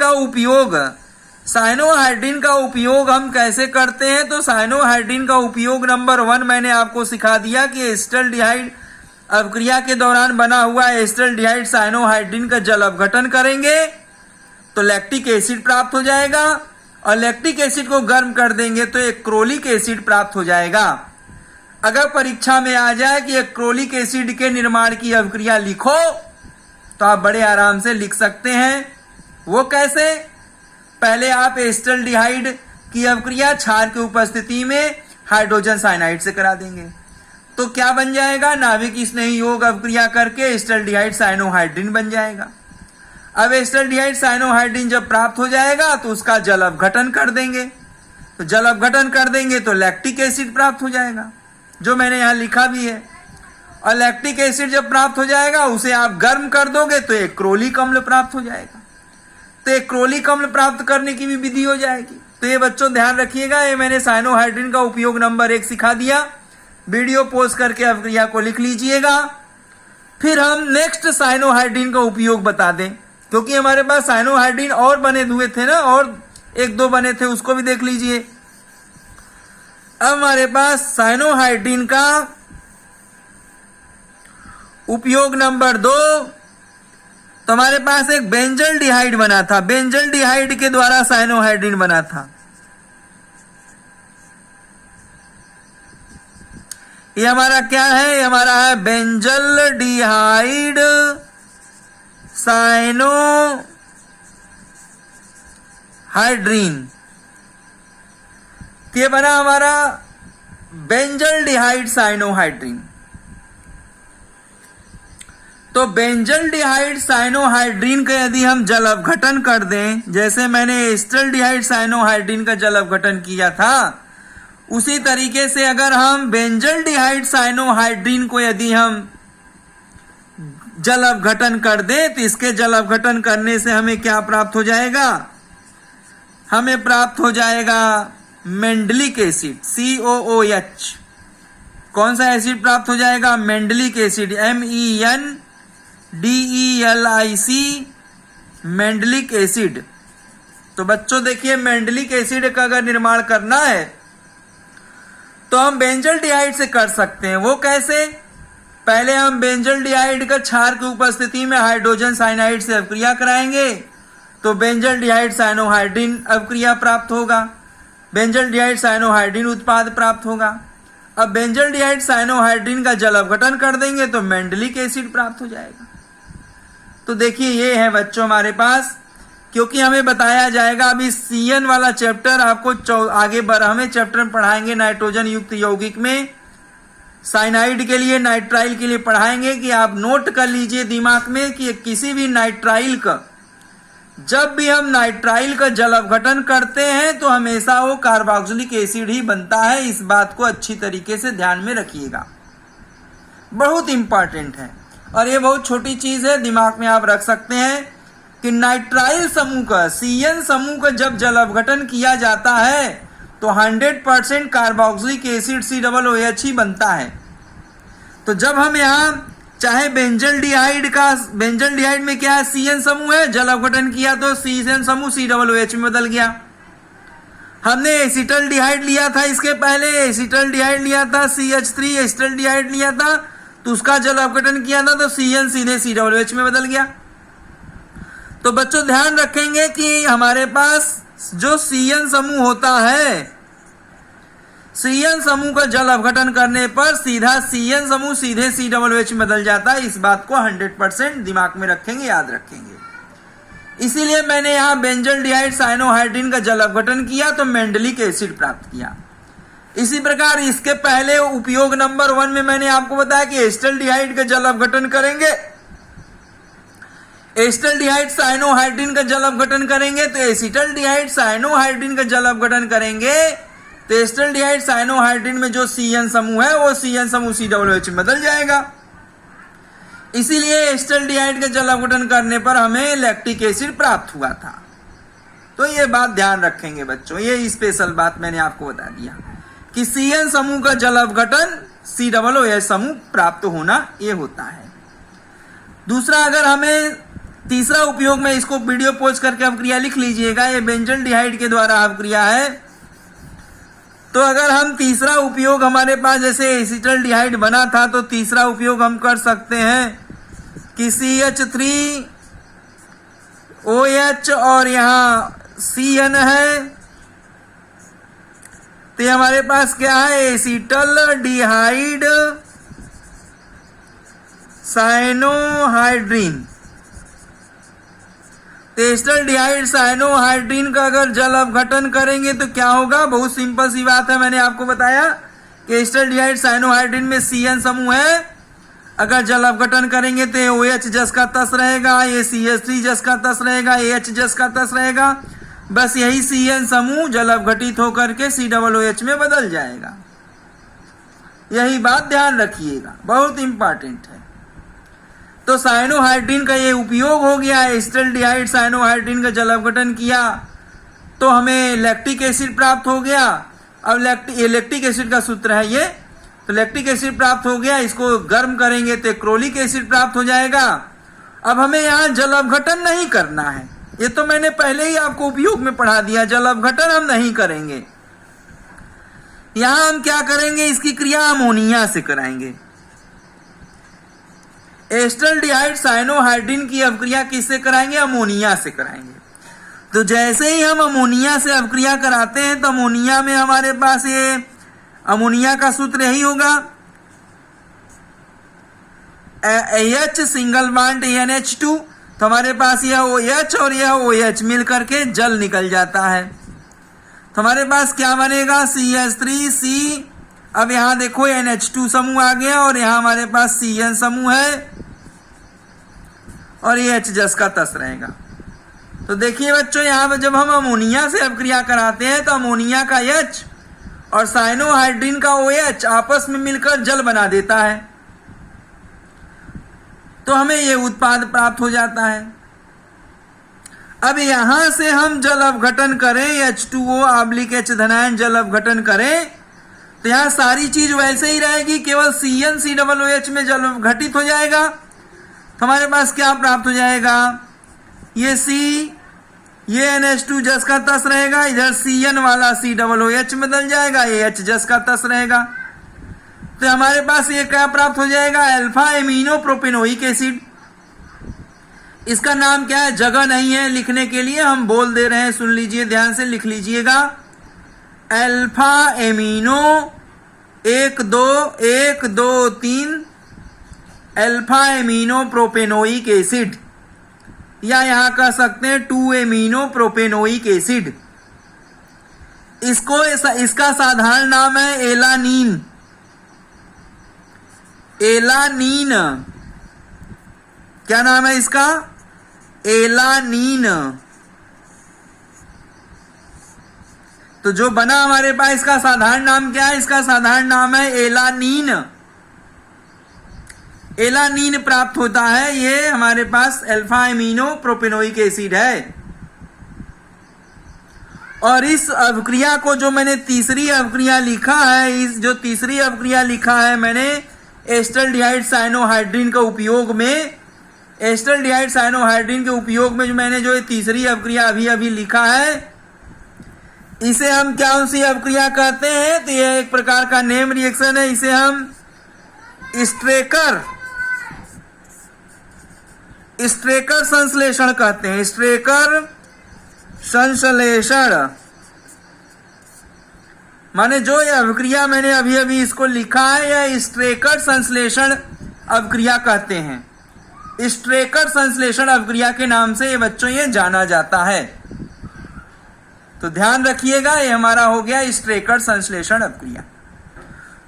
का उपयोग हम कैसे करते हैं। तो साइनोहाइड्रिन का उपयोग नंबर 1 मैंने आपको सिखा दिया कि एस्टल्डिहाइड अभिक्रिया के दौरान बना हुआ एस्टल्डिहाइड साइनोहाइड्रिन का जल अपघटन करेंगे तो लैक्टिक एसिड प्राप्त हो जाएगा और लैक्टिक एसिड को गर्म कर देंगे तो एक्रोलिक एसिड प्राप्त हो जाएगा। अगर परीक्षा में आ जाए कि एक्रोलिक एसिड के निर्माण की अभिक्रिया लिखो तो आप बड़े आराम से लिख सकते हैं। वो कैसे, पहले आप एस्टल्डिहाइड की अभिक्रिया क्षार की उपस्थिति में हाइड्रोजन साइनाइड से करा देंगे तो क्या बन जाएगा, नाभिक स्नेही योग अभिक्रिया करके एस्टल्डिहाइड साइनोहाइड्रिन बन जाएगा। अब एस्टल्डिहाइड साइनोहाइड्रिन जब प्राप्त हो जाएगा तो उसका जल अपघटन कर देंगे, तो जल अपघटन कर देंगे तो लैक्टिक एसिड प्राप्त हो जाएगा, जो मैंने यहां लिखा भी है। और लैक्टिक एसिड जब प्राप्त हो जाएगा उसे आप गर्म कर दोगे तो एक्रोलिक अम्ल प्राप्त हो जाएगा। तो एक्रोलिक अम्ल प्राप्त करने की भी विधि हो जाएगी। तो ये बच्चों ध्यान रखिएगा, ये मैंने साइनोहाइड्रिन का उपयोग नंबर 1 सिखा दिया। वीडियो पोस्ट करके अभिक्रिया को लिख लीजिएगा। फिर हम नेक्स्ट साइनोहाइड्रिन का उपयोग बता दें, क्योंकि हमारे पास साइनोहाइड्रिन और बने हुए थे ना, और 1-2 बने थे, उसको भी देख लीजिए। अब हमारे पास साइनोहाइड्रीन का उपयोग नंबर 2, तो हमारे पास एक बेंजल डिहाइड बना था, बेंजल डिहाइड के द्वारा साइनोहाइड्रीन बना था। ये हमारा क्या है? ये हमारा है बेंजल डिहाइड साइनोहाइड्रीन। ये बना हमारा बेंजल डिहाइड साइनोहाइड्रीन। तो बेंजल डिहाइड साइनोहाइड्रीन का यदि हम जल अपघटन कर दें, जैसे मैंने एस्टर डिहाइड साइनोहाइड्रीन का जल अपघटन किया था, उसी तरीके से अगर हम बेंजल डिहाइड साइनोहाइड्रीन को यदि हम जल अपघटन कर दें, तो इसके जल अपघटन करने से हमें क्या प्राप्त हो जाएगा? हमें प्राप्त हो जाएगा मेंडलिक एसिड, COOH। कौन सा एसिड प्राप्त हो जाएगा? मेंडलिक एसिड, MENDELIC, मेंडलिक एसिड। तो बच्चों देखिए, मेंडलिक एसिड का अगर निर्माण करना है तो हम बेंजल डिहाइड से कर सकते हैं। वो कैसे? पहले हम बेंजल डिहाइड का क्षार की उपस्थिति में हाइड्रोजन साइनाइड से अभिक्रिया कराएंगे, तो बेंजल डिहाइड साइनोहाइड्रीन अभिक्रिया प्राप्त होगा, बेंजल डिहाइड साइनोहाइड्रीन उत्पाद प्राप्त होगा। अब बेंजल डिहाइड साइनोहाइड्रीन का जल अपघटन कर देंगे तो मेंडलिक एसिड प्राप्त हो जाएगा। तो देखिए, ये है बच्चों हमारे पास, क्योंकि हमें बताया जाएगा अभी CN वाला चैप्टर आपको आगे हमें चैप्टर में पढ़ाएंगे नाइट्रोजन युक्त यौगिक में, साइनाइड के लिए, नाइट्राइल के लिए पढ़ाएंगे कि आप नोट कर लीजिए दिमाग में कि किसी भी नाइट्राइल का, जब भी हम नाइट्राइल का जल अपघटन करते हैं तो हमेशा वो कार्बोक्सिलिक एसिड ही बनता है। इस बात को अच्छी तरीके से ध्यान में रखिएगा, बहुत इंपॉर्टेंट है। और ये बहुत छोटी चीज है, दिमाग में आप रख सकते हैं कि नाइट्राइल समूह का, CN समूह का जब जल अपघटन किया जाता है तो 100% कार्बोक्सिलिक एसिड COOH ही बनता है। तो जब हम यहाँ चाहे बेंजल डिहाइड में क्या है? CN समूह है, जल अपघटन किया तो CN समूह COOH में बदल गया। हमने एसिटल डिहाइड लिया था, इसके पहले एसिटल डिहाइड लिया था, CH3 एसिटल डिहाइड लिया था, तो उसका जल अपघटन किया था तो CN सीधे COOH में बदल गया। तो बच्चों ध्यान रखेंगे कि हमारे पास जो CN समूह होता है, CN समूह का जल अपघटन करने पर सीधा CN समूह सीधे COOH में बदल जाता है। इस बात को 100% दिमाग में रखेंगे, याद रखेंगे। इसीलिए मैंने यहां बेंजल डिहाइड साइनोहाइड्रीन का जल अपघटन किया तो मेंडलिक एसिड प्राप्त किया। इसी प्रकार इसके पहले उपयोग नंबर 1 में मैंने आपको बताया कि एस्टर डिहाइड का जल अपघटन करेंगे, एस्टर डिहाइड साइनोहाइड्रीन का जल अपघटन करेंगे तो एसिटल डिहाइड साइनोहाइड्रीन का जल अपघटन करेंगे तो एस्टर डिहाइड साइनोहाइड्रीन में जो CN समूह है वो CN समूह COOH में बदल जाएगा। इसीलिए एस्टर डिहाइड का जल अपघटन करने पर हमें लैक्टिक एसिड प्राप्त हुआ था। तो ये बात ध्यान रखेंगे बच्चों, ये स्पेशल बात मैंने आपको बता दिया कि CN समूह का जल अपघटन COOH समूह प्राप्त होना ये होता है। दूसरा, अगर हमें तीसरा उपयोग में इसको वीडियो पोज करके अभिक्रिया लिख लीजिएगा, ये बेंजल डिहाइड के द्वारा अभिक्रिया है। तो अगर हम तीसरा उपयोग, हमारे पास जैसे एसिटल डिहाइड बना था तो तीसरा उपयोग हम कर सकते हैं कि CH3OH और यहाँ CN है, तो ये हमारे पास क्या है? Acetaldehyde cyanohydrin. तो एस्टर डिहाइड साइनोहाइड्रीन का अगर जल अपघटन करेंगे तो क्या होगा? बहुत सिंपल सी बात है, मैंने आपको बताया कि एस्टर डिहाइड साइनोहाइड्रीन में CN समूह है, अगर जल अपघटन करेंगे तो OH जस का तस रहेगा, ये CH3 जस का तस रहेगा, AH जस का तस रहेगा, बस यही CN समूह जल अपघटित होकर के COOH में बदल जाएगा। यही बात ध्यान रखिएगा, बहुत इंपॉर्टेंट है। तो साइनोहाइड्रीन का ये उपयोग हो गया, एस्टर डिहाइड साइनोहाइड्रीन का जल अपघटन किया तो हमें लैक्टिक एसिड प्राप्त हो गया। अब लैक्टिक एसिड का सूत्र है ये, तो लैक्टिक एसिड प्राप्त हो गया, इसको गर्म करेंगे तो एक्रोलिक एसिड प्राप्त हो जाएगा। अब हमें यहाँ जल अपघटन नहीं करना है, ये तो मैंने पहले ही आपको उपयोग में पढ़ा दिया, जल अपघटन हम नहीं करेंगे। यहां हम क्या करेंगे, इसकी क्रिया अमोनिया से कराएंगे। एस्टल्डिहाइड साइनोहाइड्रिन की अवक्रिया किससे कराएंगे, अमोनिया से कराएंगे। तो जैसे ही हम अमोनिया से अवक्रिया कराते हैं तो अमोनिया में हमारे पास ये अमोनिया का सूत्र यही होगा, H सिंगल बॉन्ड NH2। तो हमारे पास यह OH और यह OH मिल करके जल निकल जाता है। तो हमारे पास क्या बनेगा, CH3C। अब यहां देखो NH2 समूह आ गया और यहां हमारे पास CN समूह है और ये H जस का तस रहेगा। तो देखिए बच्चों, यहां पर जब हम अमोनिया से अवक्रिया कराते हैं तो अमोनिया का H और साइनोहाइड्रिन का OH आपस में मिलकर जल बना देता है, तो हमें यह उत्पाद प्राप्त हो जाता है। अब यहां से हम जल अपघटन करें, H2O / H धनायन जल अपघटन करें, तो यहां सारी चीज वैसे ही रहेगी, केवल CnCOOH में जल घटित हो जाएगा। तो हमारे पास क्या प्राप्त हो जाएगा, ये C, ये NH2 जस का तस रहेगा, इधर Cn वाला COOH में बदल जाएगा, ये H जस का तस रहेगा। तो हमारे पास ये क्या प्राप्त हो जाएगा, अल्फा एमिनो प्रोपेनोइक एसिड। इसका नाम क्या है, जगह नहीं है लिखने के लिए, हम बोल दे रहे हैं, सुन लीजिए ध्यान से, लिख लीजिएगा, alpha amino 1 2 3 alpha amino propanoic acid, या यहां कह सकते हैं 2 एमिनो प्रोपेनोइक एसिड। इसका साधारण नाम है एलानीन। एलानीन क्या नाम है इसका, एलानीन। तो जो बना हमारे पास, इसका साधारण नाम क्या है, इसका साधारण नाम है एलानीन। एलानीन प्राप्त होता है, ये हमारे पास अल्फा एमिनो प्रोपेनोइक एसिड है। और इस अवक्रिया को जो मैंने तीसरी अवक्रिया लिखा है, इस जो तीसरी अवक्रिया लिखा है मैंने एस्टल्डिहाइड साइनोहाइड्रिन का उपयोग में, एस्टल्डिहाइड साइनोहाइड्रिन के उपयोग में जो मैंने जो तीसरी अवक्रिया अभी लिखा है, इसे हम कौन सी अवक्रिया कहते हैं, तो यह एक प्रकार का नेम रिएक्शन है। इसे हम स्ट्रेकर संश्लेषण कहते हैं, स्ट्रेकर संश्लेषण। माने जो ये अवक्रिया मैंने अभी इसको लिखा है, यह स्ट्रेकर संश्लेषण अवक्रिया कहते हैं। स्ट्रेकर संश्लेषण अवक्रिया के नाम से ये बच्चों ये जाना जाता है। तो ध्यान रखिएगा, ये हमारा हो गया स्ट्रेकर संश्लेषण अवक्रिया।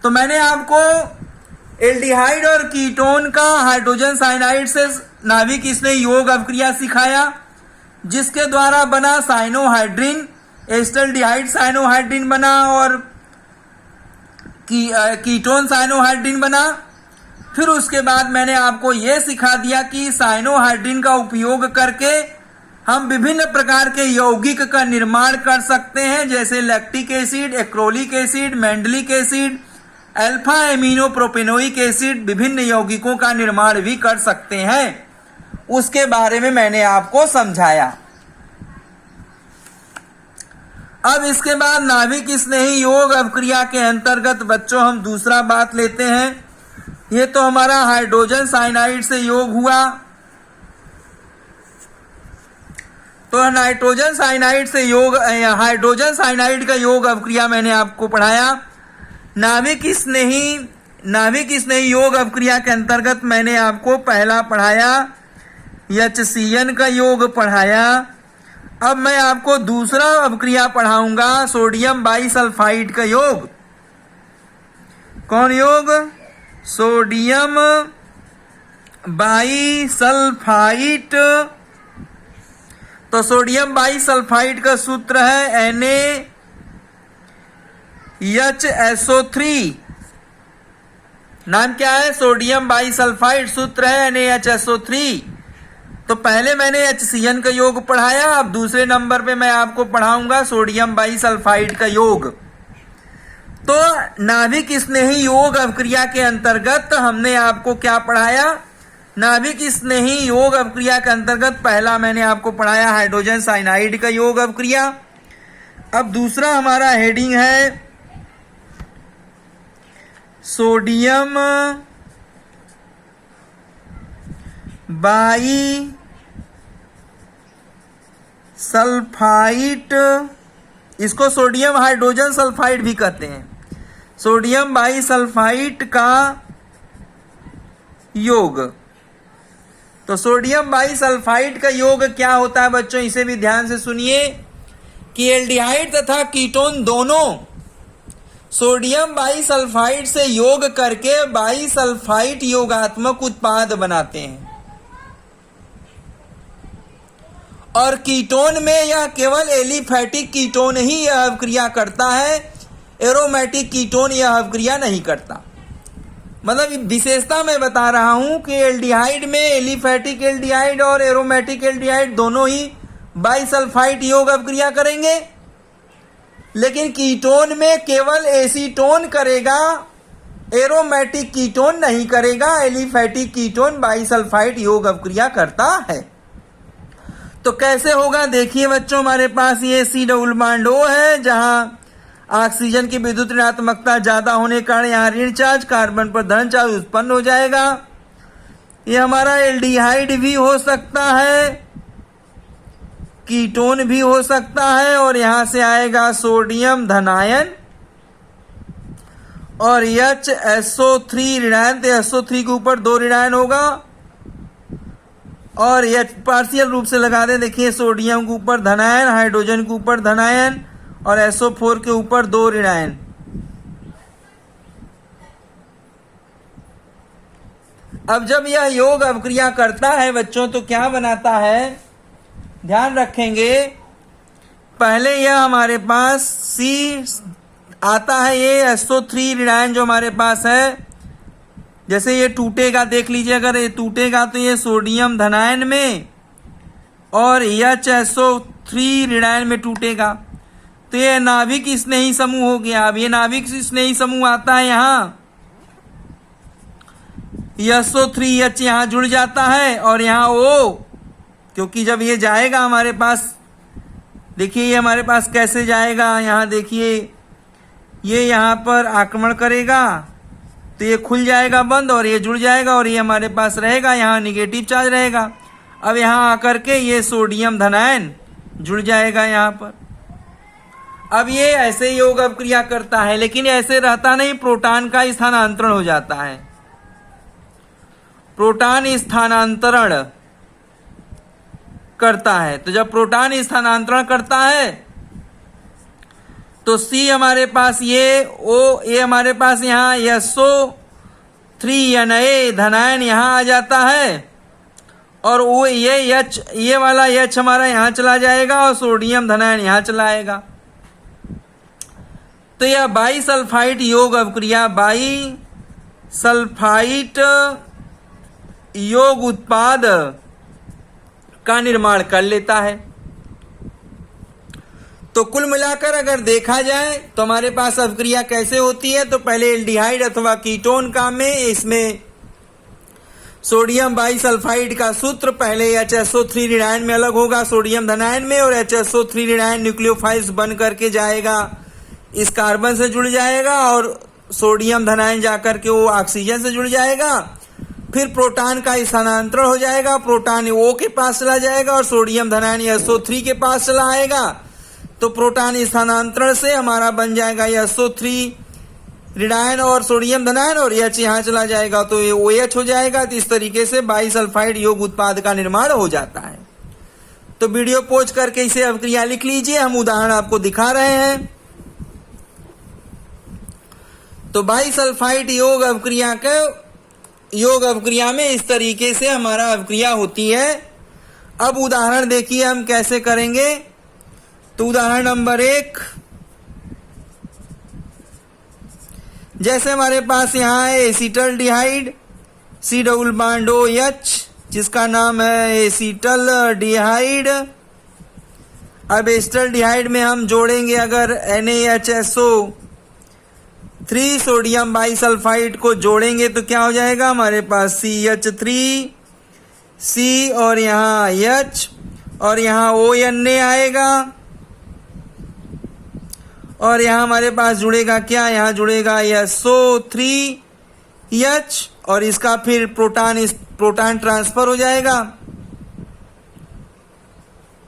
तो मैंने आपको एल्डिहाइड और कीटोन का हाइड्रोजन साइनाइड से नाभिक स्नेह योग अवक्रिया सिखाया, जिसके द्वारा बना साइनोहाइड्रिन, एस्टल्डिहाइड साइनोहाइड्रिन बना और कीटोन साइनोहाइड्रिन बना। फिर उसके बाद मैंने आपको यह सिखा दिया कि साइनोहाइड्रिन का उपयोग करके हम विभिन्न प्रकार के यौगिक का निर्माण कर सकते हैं, जैसे lactic acid, acrylic acid, mandelic acid, alpha amino propanoic acid, विभिन्न यौगिकों का निर्माण भी कर सकते हैं। उसके बारे में मैंने आपको समझाया। अब इसके बाद नाभिक स्नेही योग अवक्रिया के अंतर्गत बच्चों हम दूसरा बात लेते हैं। ये तो हमारा हाइड्रोजन साइनाइड से योग हुआ। तो नाइट्रोजन साइनाइड से योग, हाइड्रोजन साइनाइड का योग अवक्रिया मैंने आपको पढ़ाया। नाभिक स्नेही योग अवक्रिया के अंतर्गत मैंने आपको पहला पढ़ाया HCN का योग पढ़ाया। अब मैं आपको दूसरा अवक्रिया पढ़ाऊंगा, सोडियम बाइसल्फाइड का योग। कौन योग? Sodium bisulphide. तो सोडियम बाइसल्फाइड का सूत्र है NaHSO3। नाम क्या है? Sodium bisulphide. सूत्र है NaHSO3। तो पहले मैंने HCN का योग पढ़ाया, अब दूसरे नंबर पे मैं आपको पढ़ाऊंगा सोडियम बाइसल्फाइड का योग। तो नाभिक स्नेही योग अवक्रिया के अंतर्गत हमने आपको क्या पढ़ाया? नाभिक स्नेही योग अवक्रिया के अंतर्गत पहला मैंने आपको पढ़ाया हाइड्रोजन साइनाइड का योग अवक्रिया। अब दूसरा हमारा हेडिंग है सोडियम बाई सल्फाइड, इसको सोडियम हाइड्रोजन सल्फाइड भी कहते हैं। सोडियम बाई सल्फाइड का योग। तो सोडियम बाई सल्फाइड का योग क्या होता है बच्चों, इसे भी ध्यान से सुनिए कि एल्डिहाइड तथा कीटोन दोनों सोडियम बाई सल्फाइड से योग करके बाई सल्फाइड योगात्मक उत्पाद बनाते हैं। और कीटोन में यह केवल एलिफैटिक कीटोन ही यह अभिक्रिया करता है, एरोमेटिक कीटोन यह अभिक्रिया नहीं करता। मतलब विशेषता मैं बता रहा हूं कि एल्डिहाइड में एलिफैटिक एल्डिहाइड और एरोमेटिक एल्डिहाइड दोनों ही बाइसल्फाइड योग अभिक्रिया करेंगे, लेकिन कीटोन में केवल एसीटोन करेगा, एरोमेटिक कीटोन नहीं करेगा। एलिफैटिक कीटोन बाइसल्फाइड योग अभिक्रिया करता है। तो कैसे होगा देखिए बच्चों, हमारे पास ये C डबल बॉन्ड O है, जहां ऑक्सीजन की विद्युत ऋणात्मकता ज्यादा होने के कारण यहाँ ऋण चार्ज, कार्बन पर धन चार्ज उत्पन्न हो जाएगा। ये हमारा एल्डिहाइड भी हो सकता है, कीटोन भी हो सकता है, और यहां से आएगा सोडियम धनायन और HSO3 ऋणायन। तो SO3 के ऊपर 2 ऋणायन होगा और H पार्शियल रूप से लगा दें। देखिए सोडियम के ऊपर धनायन, हाइड्रोजन के ऊपर धनायन और SO4 के ऊपर 2 ऋणायन। अब जब यह योग अभिक्रिया करता है बच्चों तो क्या बनाता है, ध्यान रखेंगे। पहले यह हमारे पास C आता है, ये SO3 ऋणायन जो हमारे पास है, जैसे ये टूटेगा, देख लीजिए अगर ये टूटेगा तो ये सोडियम धनायन में और HSO3 ऋणायन में टूटेगा, तो ये नाभिक स्नेही समूह हो गया। अब ये नाभिक स्नेही समूह आता है, यहाँ SO3H यहाँ जुड़ जाता है और यहाँ O, क्योंकि जब ये जाएगा हमारे पास, देखिए ये हमारे पास कैसे जाएगा, यहाँ देखिए ये यहाँ पर आक्रमण करेगा तो ये खुल जाएगा बंद और ये जुड़ जाएगा और ये हमारे पास रहेगा, यहाँ निगेटिव चार्ज रहेगा। अब यहाँ आकर के ये सोडियम धनायन जुड़ जाएगा यहाँ पर। अब ये ऐसे योग अभिक्रिया करता है, लेकिन ऐसे रहता नहीं, प्रोटॉन का स्थानांतरण हो जाता है। प्रोटॉन स्थानांतरण करता है, तो जब प्रोटॉन स्थानांतरण करता है तो C हमारे पास ये O, ये हमारे पास यहाँ SO3 Na धनायन यहाँ आ जाता है और वो ये H, ये वाला H हमारा यहाँ चला जाएगा और सोडियम धनायन यहाँ चला आएगा। तो यह बाइसल्फाइड योग अभिक्रिया बाइसल्फाइड योग उत्पाद का निर्माण कर लेता है। तो कुल मिलाकर अगर देखा जाए तो हमारे पास अभिक्रिया कैसे होती है, तो पहले एल्डिहाइड अथवा कीटोन का में, इसमें सोडियम बाइसल्फाइड का सूत्र पहले HSO3 ऋणायन में अलग होगा सोडियम धनायन में, और HSO3 ऋणायन न्यूक्लियोफाइल्स बन करके जाएगा, इस कार्बन से जुड़ जाएगा और सोडियम धनायन जाकर के वो ऑक्सीजन से जुड़ जाएगा। फिर प्रोटॉन का स्थानांतरण हो जाएगा, प्रोटॉन O के पास चला जाएगा और सोडियम धनायन SO3 के पास चला आएगा। तो प्रोटॉन स्थानांतरण से हमारा बन जाएगा SO3 ऋणायन और सोडियम धनायन और H यहाँ चला जाएगा तो ये OH हो जाएगा। तो इस तरीके से बाइसल्फाइड योग उत्पाद का निर्माण हो जाता है। तो वीडियो पॉज करके इसे अभिक्रिया लिख लीजिए, हम उदाहरण आपको दिखा रहे हैं। तो बाइसल्फाइड योग अभिक्रिया में इस तरीके से हमारा अभिक्रिया होती है। अब उदाहरण देखिए हम कैसे करेंगे। तो उदाहरण नंबर 1, जैसे हमारे पास यहाँ है acetaldehyde C double bond OH, जिसका नाम है एसिटल्डिहाइड। अब एसिटल्डिहाइड में हम जोड़ेंगे अगर NaHSO3 सोडियम बाइसल्फाइड को जोड़ेंगे तो क्या हो जाएगा, हमारे पास CH3C और यहाँ H और यहाँ ONA आएगा और यहाँ हमारे पास जुड़ेगा क्या, यहाँ जुड़ेगा SO3H और इसका फिर प्रोटॉन ट्रांसफर हो जाएगा,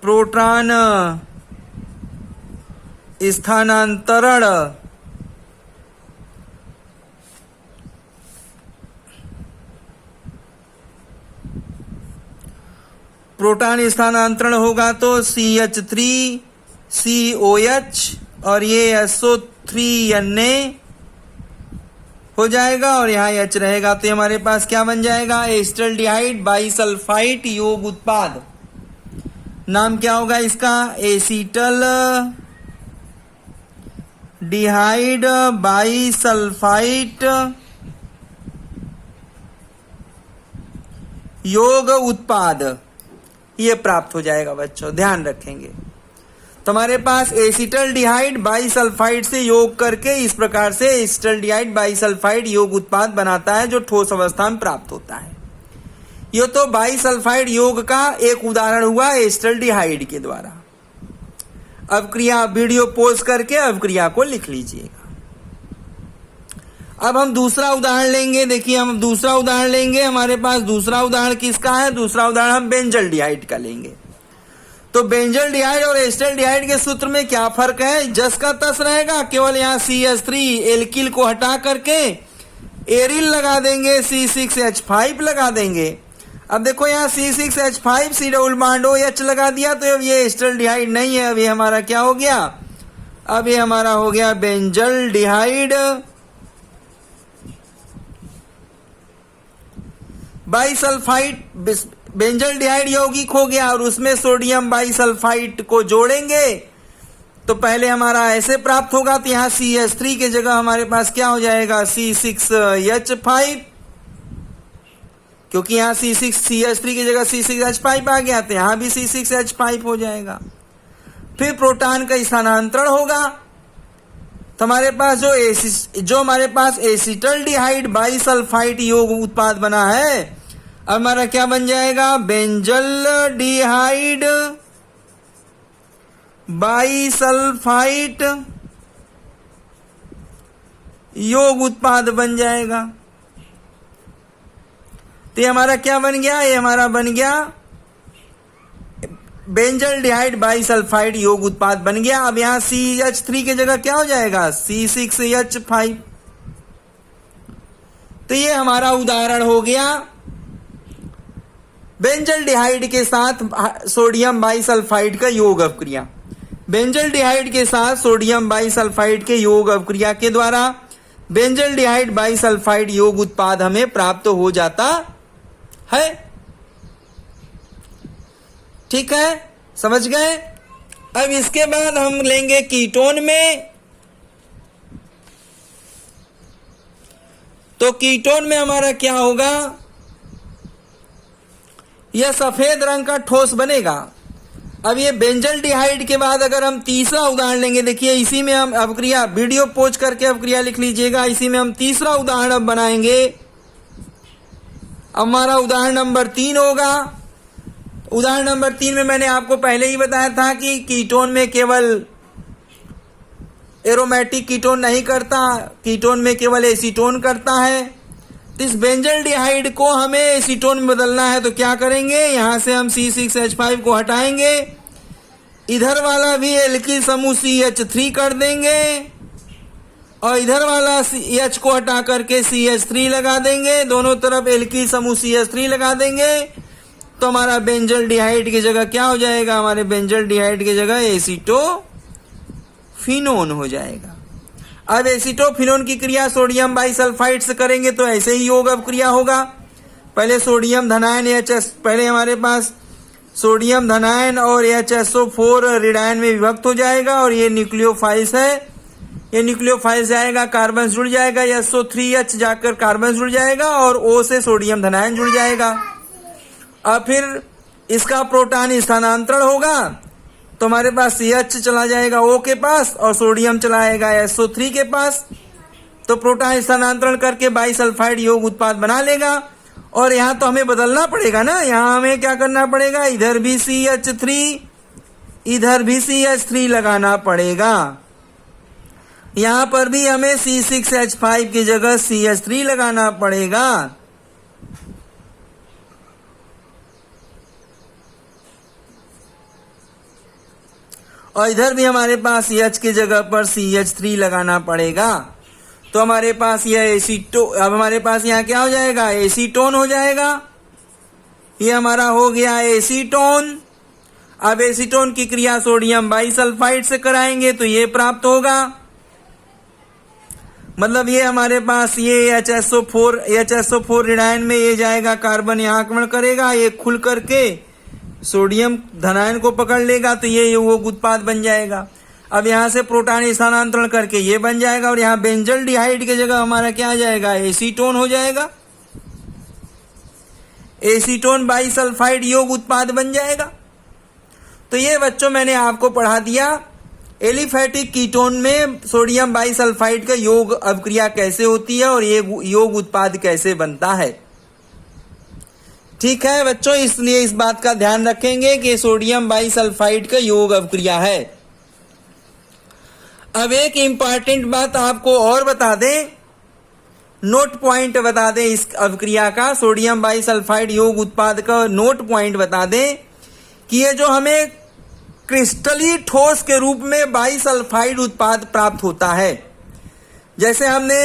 प्रोटॉन स्थानांतरण, प्रोटॉन स्थानांतरण होगा तो CH3COH और ये SO3Na हो जाएगा और यहाँ H रहेगा। तो हमारे पास क्या बन जाएगा, एसिटल्डिहाइड बाइसल्फाइड योग उत्पाद। नाम क्या होगा इसका, एसिटल डिहाइड बाइसल्फाइड योग उत्पाद, ये प्राप्त हो जाएगा बच्चों, ध्यान रखेंगे। तो हमारे पास एसिटल्डिहाइड बाइसल्फाइड से योग करके इस प्रकार से एसिटल्डिहाइड बाइसल्फाइड योग उत्पाद बनाता है जो ठोस अवस्था में प्राप्त होता है। ये तो बाइसल्फाइड योग का एक उदाहरण हुआ एसिटल्डिहाइड के द्वारा। अब क्रिया वीडियो पॉज करके अब क्रिया को लिख लीजिएगा। अब हम दूसरा उदाहरण लेंगे। देखिए हम दूसरा उदाहरण लेंगे, हमारे पास दूसरा उदाहरण किसका है, दूसरा उदाहरण हम बेंजल्डिहाइड का लेंगे। तो बेंजल्डिहाइड और एसिटल्डिहाइड के सूत्र में क्या फर्क है, जस का तस रहेगा, केवल यहाँ CH3 एल्किल को हटा करके एरिल लगा देंगे, C6H5 लगा देंगे। अब देखो यहाँ C6H5 C double bond OH लगा दिया तो अब ये एसिटल्डिहाइड नहीं है, अब ये हमारा क्या हो गया, अब ये हमारा हो गया बेंजल्डिहाइड बाइसल्फाइड। बेंजल्डिहाइड यौगिक हो गया और उसमें सोडियम बाइसल्फाइड को जोड़ेंगे तो पहले हमारा ऐसे प्राप्त होगा, तो यहाँ CH3 के जगह हमारे पास क्या हो जाएगा, C6H5, क्योंकि यहाँ CH3 की जगह C6H5 आ गया तो यहाँ भी C6H5 हो जाएगा। फिर प्रोटॉन का स्थानांतरण होगा तो हमारे पास जो हमारे पास एसिटल्डिहाइड बाइसल्फाइड योग उत्पाद बना है, अब हमारा क्या बन जाएगा, बेंजल्डिहाइड बाइसल्फाइड योग उत्पाद बन जाएगा। तो ये हमारा क्या बन गया, ये हमारा बन गया बेंजल्डिहाइड बाइसल्फाइड योग उत्पाद बन गया। अब यहां CH3 की जगह क्या हो जाएगा, C6H5। तो ये हमारा उदाहरण हो गया बेंजल्डिहाइड के साथ सोडियम बाइसल्फाइड का योग अपक्रिया। बेंजल्डिहाइड के साथ सोडियम बाइसल्फाइड के योग अपक्रिया के द्वारा बेंजल्डिहाइड बाइसल्फाइड योग उत्पाद हमें प्राप्त हो जाता है। ठीक है, समझ गए। अब इसके बाद हम लेंगे कीटोन में। तो कीटोन में हमारा क्या होगा, यह सफेद रंग का ठोस बनेगा। अब ये बेंजल्डिहाइड के बाद अगर हम तीसरा उदाहरण लेंगे, देखिए इसी में हम अपक्रिया, वीडियो पोज करके अपक्रिया लिख लीजिएगा, इसी में हम तीसरा उदाहरण अब बनाएंगे। हमारा उदाहरण नंबर 3 होगा। उदाहरण नंबर 3 में मैंने आपको पहले ही बताया था कि कीटोन में केवल एरोमेटिक कीटोन नहीं करता, कीटोन में केवल एसीटोन करता है। तो इस बेंजल्डिहाइड को हमें एसीटोन में बदलना है तो क्या करेंगे, यहां से हम C6H5 को हटाएंगे, इधर वाला भी एल्किल समूह CH3 कर देंगे और इधर वाला H को हटा करके CH3 लगा देंगे, दोनों तरफ एल्किल समूह CH3 लगा देंगे। तो हमारा बेंजल्डिहाइड की जगह क्या हो जाएगा, हमारे बेंजल्डिहाइड की जगह एसीटोफिनोन हो जाएगा। अब एसीटोफिनोन की क्रिया सोडियम बाइसल्फाइड से करेंगे तो ऐसे ही योग अपक्रिया होगा। पहले सोडियम धनायन पहले हमारे पास सोडियम धनायन और HSO4 ऋणायन में विभक्त हो जाएगा और ये न्यूक्लियोफाइल्स है, ये न्यूक्लियोफाइल्स जाएगा, कार्बन जुड़ जाएगा, SO3H जाकर कार्बन जुड़ जाएगा और O से सोडियम धनायन जुड़ जाएगा। अब फिर इसका प्रोटॉन स्थानांतरण होगा तो हमारे पास CH चला जाएगा O के पास और सोडियम चला आएगा SO3 के पास। तो प्रोटॉन स्थानांतरण करके बाइसल्फाइड योग उत्पाद बना लेगा। और यहाँ तो हमें बदलना पड़ेगा ना, यहाँ हमें क्या करना पड़ेगा, इधर भी CH3 इधर भी CH3 लगाना पड़ेगा। यहां पर भी हमें C6H5 की जगह CH3 लगाना पड़ेगा। और इधर भी हमारे पास H की जगह पर CH3 लगाना पड़ेगा। तो हमारे पास यह एसीटोन, अब हमारे पास यहाँ क्या हो जाएगा, एसीटोन हो जाएगा। ये हमारा हो गया एसीटोन। अब एसीटोन की क्रिया सोडियम बाइसल्फाइड से कराएंगे तो ये प्राप्त होगा। मतलब ये हमारे पास ये HSO4 ऋणायन में ये जाएगा, कार्बन यहाँ आक्रमण करेगा, ये खुल करके सोडियम धनायन को पकड़ लेगा तो ये यौगिक उत्पाद बन जाएगा। अब यहां से प्रोटॉन स्थानांतरण करके ये बन जाएगा और यहाँ बेंजल डिहाइड की जगह हमारा क्या आ जाएगा, एसीटोन हो जाएगा। एसीटोन बाइसल्फाइड योग उत्पाद बन जाएगा। तो ये बच्चों मैंने आपको पढ़ा दिया एलिफैटिक कीटोन में सोडियम बाइसल्फाइड का योग अभिक्रिया कैसे होती है और ये योग उत्पाद कैसे बनता है। ठीक है बच्चों, इसलिए इस बात का ध्यान रखेंगे कि सोडियम बाइसल्फाइड का योग अभिक्रिया है। अब एक इंपॉर्टेंट बात आपको और बता दें, नोट पॉइंट बता दें इस अभिक्रिया का, सोडियम बाइसल्फाइड योग उत्पाद का नोट पॉइंट बता दें कि ये जो हमें क्रिस्टली ठोस के रूप में बाइसल्फाइड उत्पाद प्राप्त होता है, जैसे हमने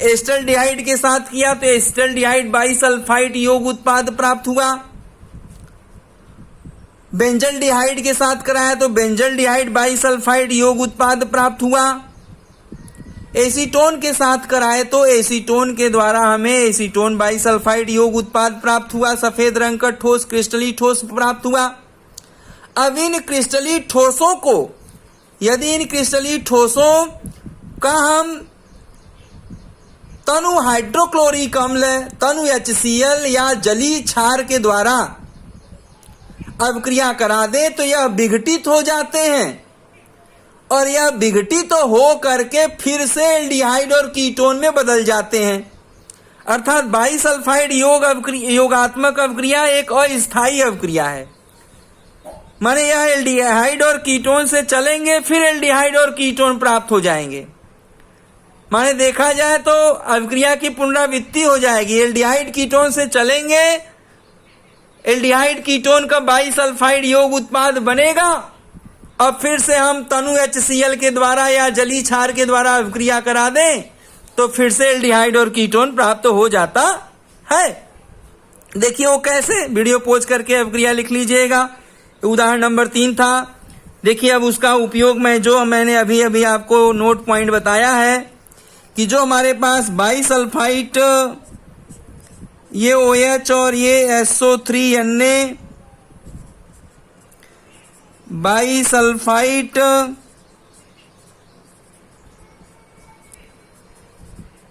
एस्टल्डिहाइड के साथ किया तो एस्टल्डिहाइड बाइसल्फाइड योग उत्पाद प्राप्त हुआ। बेंजल्डिहाइड के साथ कराया तो बेंजल्डिहाइड बाइसल्फाइड योग उत्पाद प्राप्त हुआ। एसीटोन के साथ कराए तो एसीटोन के द्वारा हमें एसीटोन बाइसल्फाइड योग उत्पाद प्राप्त हुआ, सफेद रंग का ठोस क्रिस्टली ठोस प्राप्त हुआ। अब इन क्रिस्टली ठोसों को, यदि इन क्रिस्टली ठोसों का हम तनु हाइड्रोक्लोरिक अम्ल, तनु HCl या जलीय क्षार के द्वारा अभिक्रिया करा दे तो यह विघटित हो जाते हैं और यह विघटित हो करके फिर से एल्डिहाइड और कीटोन में बदल जाते हैं। अर्थात बाइसल्फाइड योगात्मक अभिक्रिया एक अस्थायी अभिक्रिया है। माने यह एल्डिहाइड और कीटोन से चलेंगे फिर एल्डिहाइड और कीटोन प्राप्त हो जाएंगे। माने देखा जाए तो अभिक्रिया की पुनरावृत्ति हो जाएगी, एल्डिहाइड कीटोन से चलेंगे, एल्डिहाइड कीटोन का बाइसल्फाइड योग उत्पाद बनेगा और फिर से हम तनु HCl के द्वारा या जलीय क्षार के द्वारा अभिक्रिया करा दें तो फिर से एल्डिहाइड और कीटोन प्राप्त हो जाता है। देखिए वो कैसे, वीडियो पॉज करके अभिक्रिया लिख लीजिएगा। उदाहरण नंबर 3 था। देखिए अब उसका उपयोग मैंने अभी आपको नोट पॉइंट बताया है कि जो हमारे पास बाइसल्फाइड ये OH और ये SO3Na बाइसल्फाइड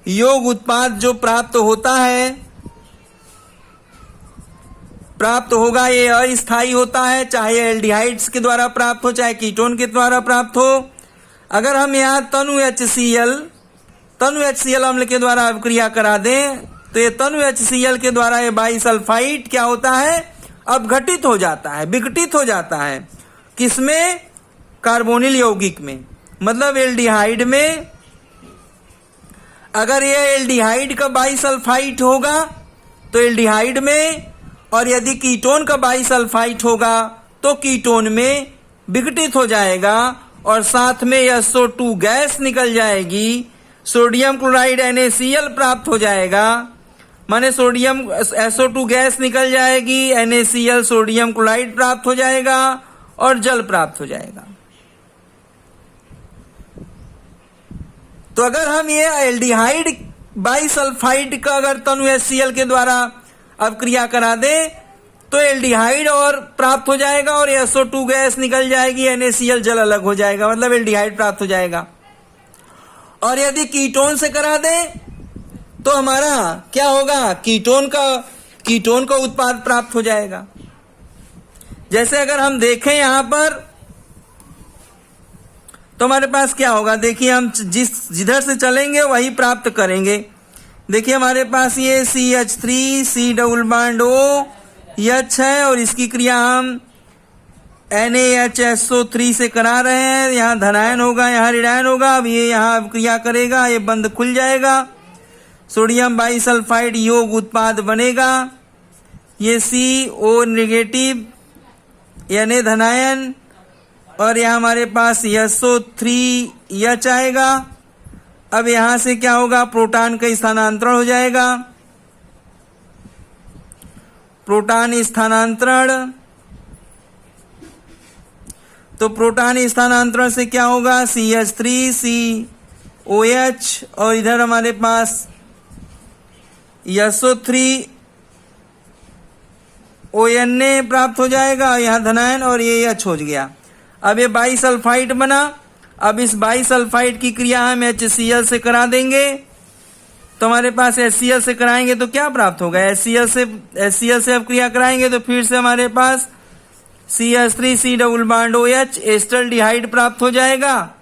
योग उत्पाद जो प्राप्त होता है, प्राप्त होगा, ये अस्थायी होता है, चाहे एल्डिहाइड्स के द्वारा प्राप्त हो चाहे कीटोन के द्वारा प्राप्त हो। अगर हम यहाँ तनु HCl अम्ल के द्वारा अभिक्रिया करा दें तो ये तनु HCl के द्वारा ये बाइसल्फाइड क्या होता है, अपघटित हो जाता है, विघटित हो जाता है। किसमें, कार्बोनिल यौगिक में, मतलब एल्डिहाइड में। अगर ये एल्डिहाइड का बाइसल्फाइड होगा तो एल्डिहाइड में, और यदि कीटोन का बाइसल्फाइड होगा तो कीटोन में विघटित हो जाएगा और साथ में SO2 गैस निकल जाएगी, सोडियम क्लोराइड NaCl प्राप्त हो जाएगा। माने सोडियम SO2 गैस निकल जाएगी, NaCl सोडियम क्लोराइड प्राप्त हो जाएगा और जल प्राप्त हो जाएगा। तो अगर हम ये एल्डिहाइड बाइसल्फाइड का अगर तनु HCl के द्वारा अभिक्रिया करा दे तो एल्डिहाइड और प्राप्त हो जाएगा और SO2 गैस निकल जाएगी, NaCl जल अलग हो जाएगा, मतलब एल्डिहाइड प्राप्त हो जाएगा। और यदि कीटोन से करा दे तो हमारा क्या होगा, कीटोन का उत्पाद प्राप्त हो जाएगा। जैसे अगर हम देखें यहां पर तो हमारे पास क्या होगा, देखिए हम जिधर से चलेंगे वही प्राप्त करेंगे। देखिए हमारे पास ये CH3 C double bond O H है और इसकी क्रिया हम NaHSO3 से करा रहे हैं, यहाँ धनायन होगा, यहाँ ऋणायन होगा। अब ये यहाँ क्रिया करेगा, ये बंद खुल जाएगा, सोडियम बाइसल्फाइड योग उत्पाद बनेगा। ये CO नेगेटिव Na धनायन और यहाँ हमारे पास SO3H आएगा। अब यहाँ से क्या होगा, प्रोटॉन का स्थानांतरण हो जाएगा। प्रोटॉन स्थानांतरण, तो प्रोटॉन स्थानांतरण से क्या होगा, CH3COH और इधर हमारे पास SO3ONA प्राप्त हो जाएगा, यहाँ धनायन और ये H हो गया। अब ये बाइसल्फाइड बना। अब इस बाइसल्फाइड की क्रिया हम HCl से करा देंगे, तो हमारे पास HCl से कराएंगे तो क्या प्राप्त होगा, HCl से अब क्रिया कराएंगे तो फिर से हमारे पास CH3C double bond OH acetaldehyde प्राप्त हो जाएगा,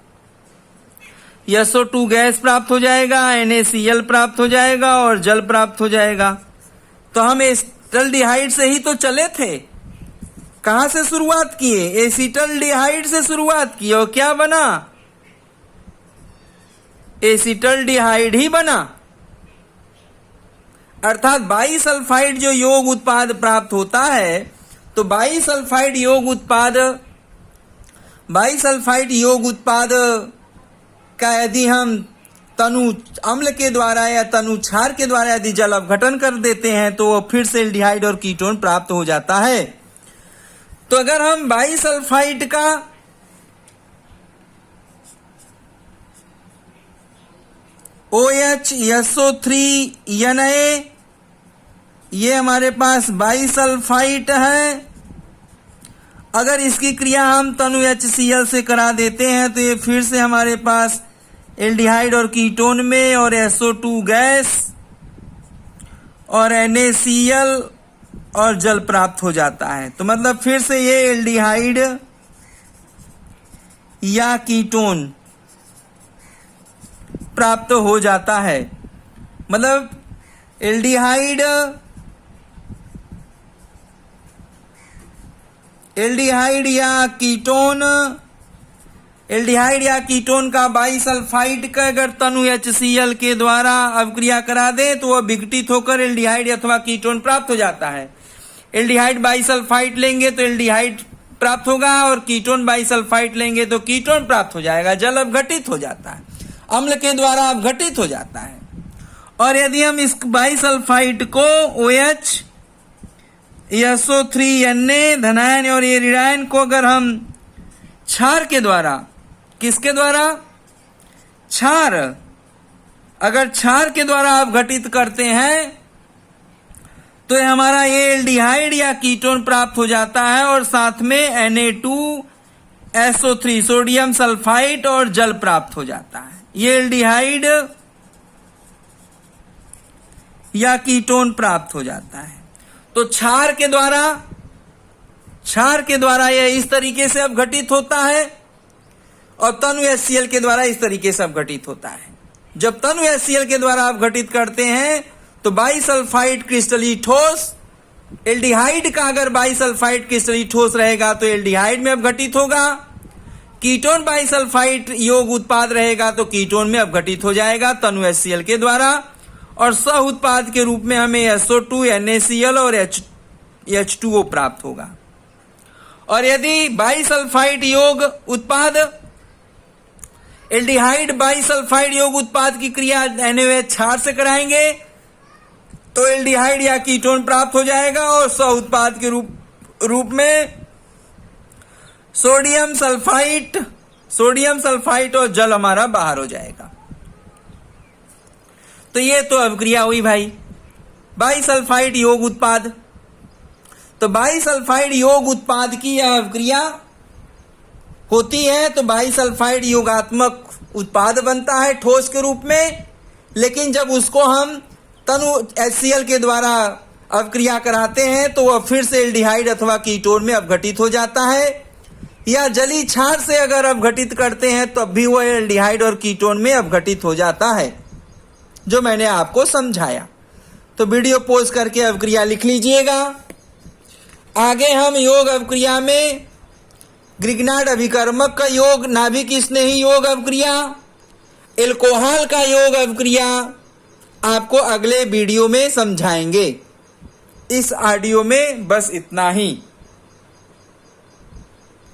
SO2 गैस प्राप्त हो जाएगा, NaCl प्राप्त हो जाएगा और जल प्राप्त हो जाएगा। तो हम एस्टल्डिहाइड से ही तो चले थे। कहां से शुरुआत किए, एसिटल्डिहाइड से शुरुआत की और क्या बना, एसिटल्डिहाइड ही बना। अर्थात बाइसल्फाइड जो योग उत्पाद प्राप्त होता है, तो बाइसल्फाइड योग उत्पाद का यदि हम तनु अम्ल के द्वारा या तनु क्षार के द्वारा यदि जल अपघटन कर देते हैं तो वो फिर से एल्डिहाइड और कीटोन प्राप्त हो जाता है। तो अगर हम बाइसल्फाइड का OH SO3Na, ये हमारे पास बाइसल्फाइड है, अगर इसकी क्रिया हम तनु HCl से करा देते हैं तो ये फिर से हमारे पास एल्डिहाइड और कीटोन में और SO2 गैस और NaCl और जल प्राप्त हो जाता है। तो मतलब फिर से ये एल्डिहाइड या कीटोन प्राप्त हो जाता है। मतलब एल्डिहाइड या कीटोन का बाइसल्फाइड का अगर तनु HCl के द्वारा अवक्रिया करा दे तो वह विघटित होकर एल्डिहाइड अथवा कीटोन प्राप्त हो जाता है। एल्डिहाइड बाइसल्फाइड लेंगे तो एल्डिहाइड प्राप्त होगा और कीटोन बाइसल्फाइड लेंगे तो कीटोन प्राप्त हो जाएगा, जल अपघटित हो जाता है, अम्ल के द्वारा अपघटित हो जाता है। और यदि हम इस बाइसल्फाइड को OH SO3Na धनायन और ये ऋणायन को अगर हम क्षार के द्वारा, किसके द्वारा, क्षार, अगर क्षार के द्वारा अपघटित करते हैं तो हमारा ये एल्डिहाइड या कीटोन प्राप्त हो जाता है और साथ में Na2SO3 सोडियम सल्फाइड और जल प्राप्त हो जाता है। ये एल्डिहाइड या कीटोन प्राप्त हो जाता है। तो क्षार के द्वारा यह इस तरीके से अपघटित होता है और तनु HCl के द्वारा इस तरीके से अपघटित होता है। जब तनु HCl के द्वारा अपघटित करते हैं तो बाइसल्फाइड क्रिस्टली ठोस, एल्डिहाइड का अगर बाइसल्फाइड क्रिस्टली ठोस रहेगा तो एल्डिहाइड में अपघटित होगा, कीटोन बाइसल्फाइड योग उत्पाद रहेगा तो कीटोन में अपघटित हो जाएगा तनु HCl के द्वारा और सह उत्पाद के रूप में हमें SO2 NaCl और H2O प्राप्त होगा। और यदि बाइसल्फाइड योग उत्पाद एल्डिहाइड बाइसल्फाइड योग उत्पाद की क्रिया NaOH क्षार से कराएंगे तो एल्डिहाइड या कीटोन प्राप्त हो जाएगा और सह उत्पाद के रूप में सोडियम सल्फाइड और जल हमारा बाहर हो जाएगा। तो ये तो अवक्रिया हुई भाई बाइसल्फाइड योग उत्पाद। तो बाइसल्फाइड योग उत्पाद की यह अवक्रिया होती है तो बाइसल्फाइड योगात्मक उत्पाद बनता है ठोस के रूप में, लेकिन जब उसको हम तनु HCl के द्वारा अवक्रिया कराते हैं तो वह फिर से एल्डिहाइड अथवा कीटोन में अपघटित हो जाता है, या जली क्षार से अगर अपघटित करते हैं तब भी वह एल्डिहाइड और कीटोन में अपघटित हो जाता है, जो मैंने आपको समझाया। तो वीडियो पॉज करके अवक्रिया लिख लीजिएगा। आगे हम योग अवक्रिया में ग्रिग्नार्ड अभिकर्मक का योग, नाभिक स्नेही योग अवक्रिया, एल्कोहल का योग अवक्रिया आपको अगले वीडियो में समझाएंगे। इस ऑडियो में बस इतना ही।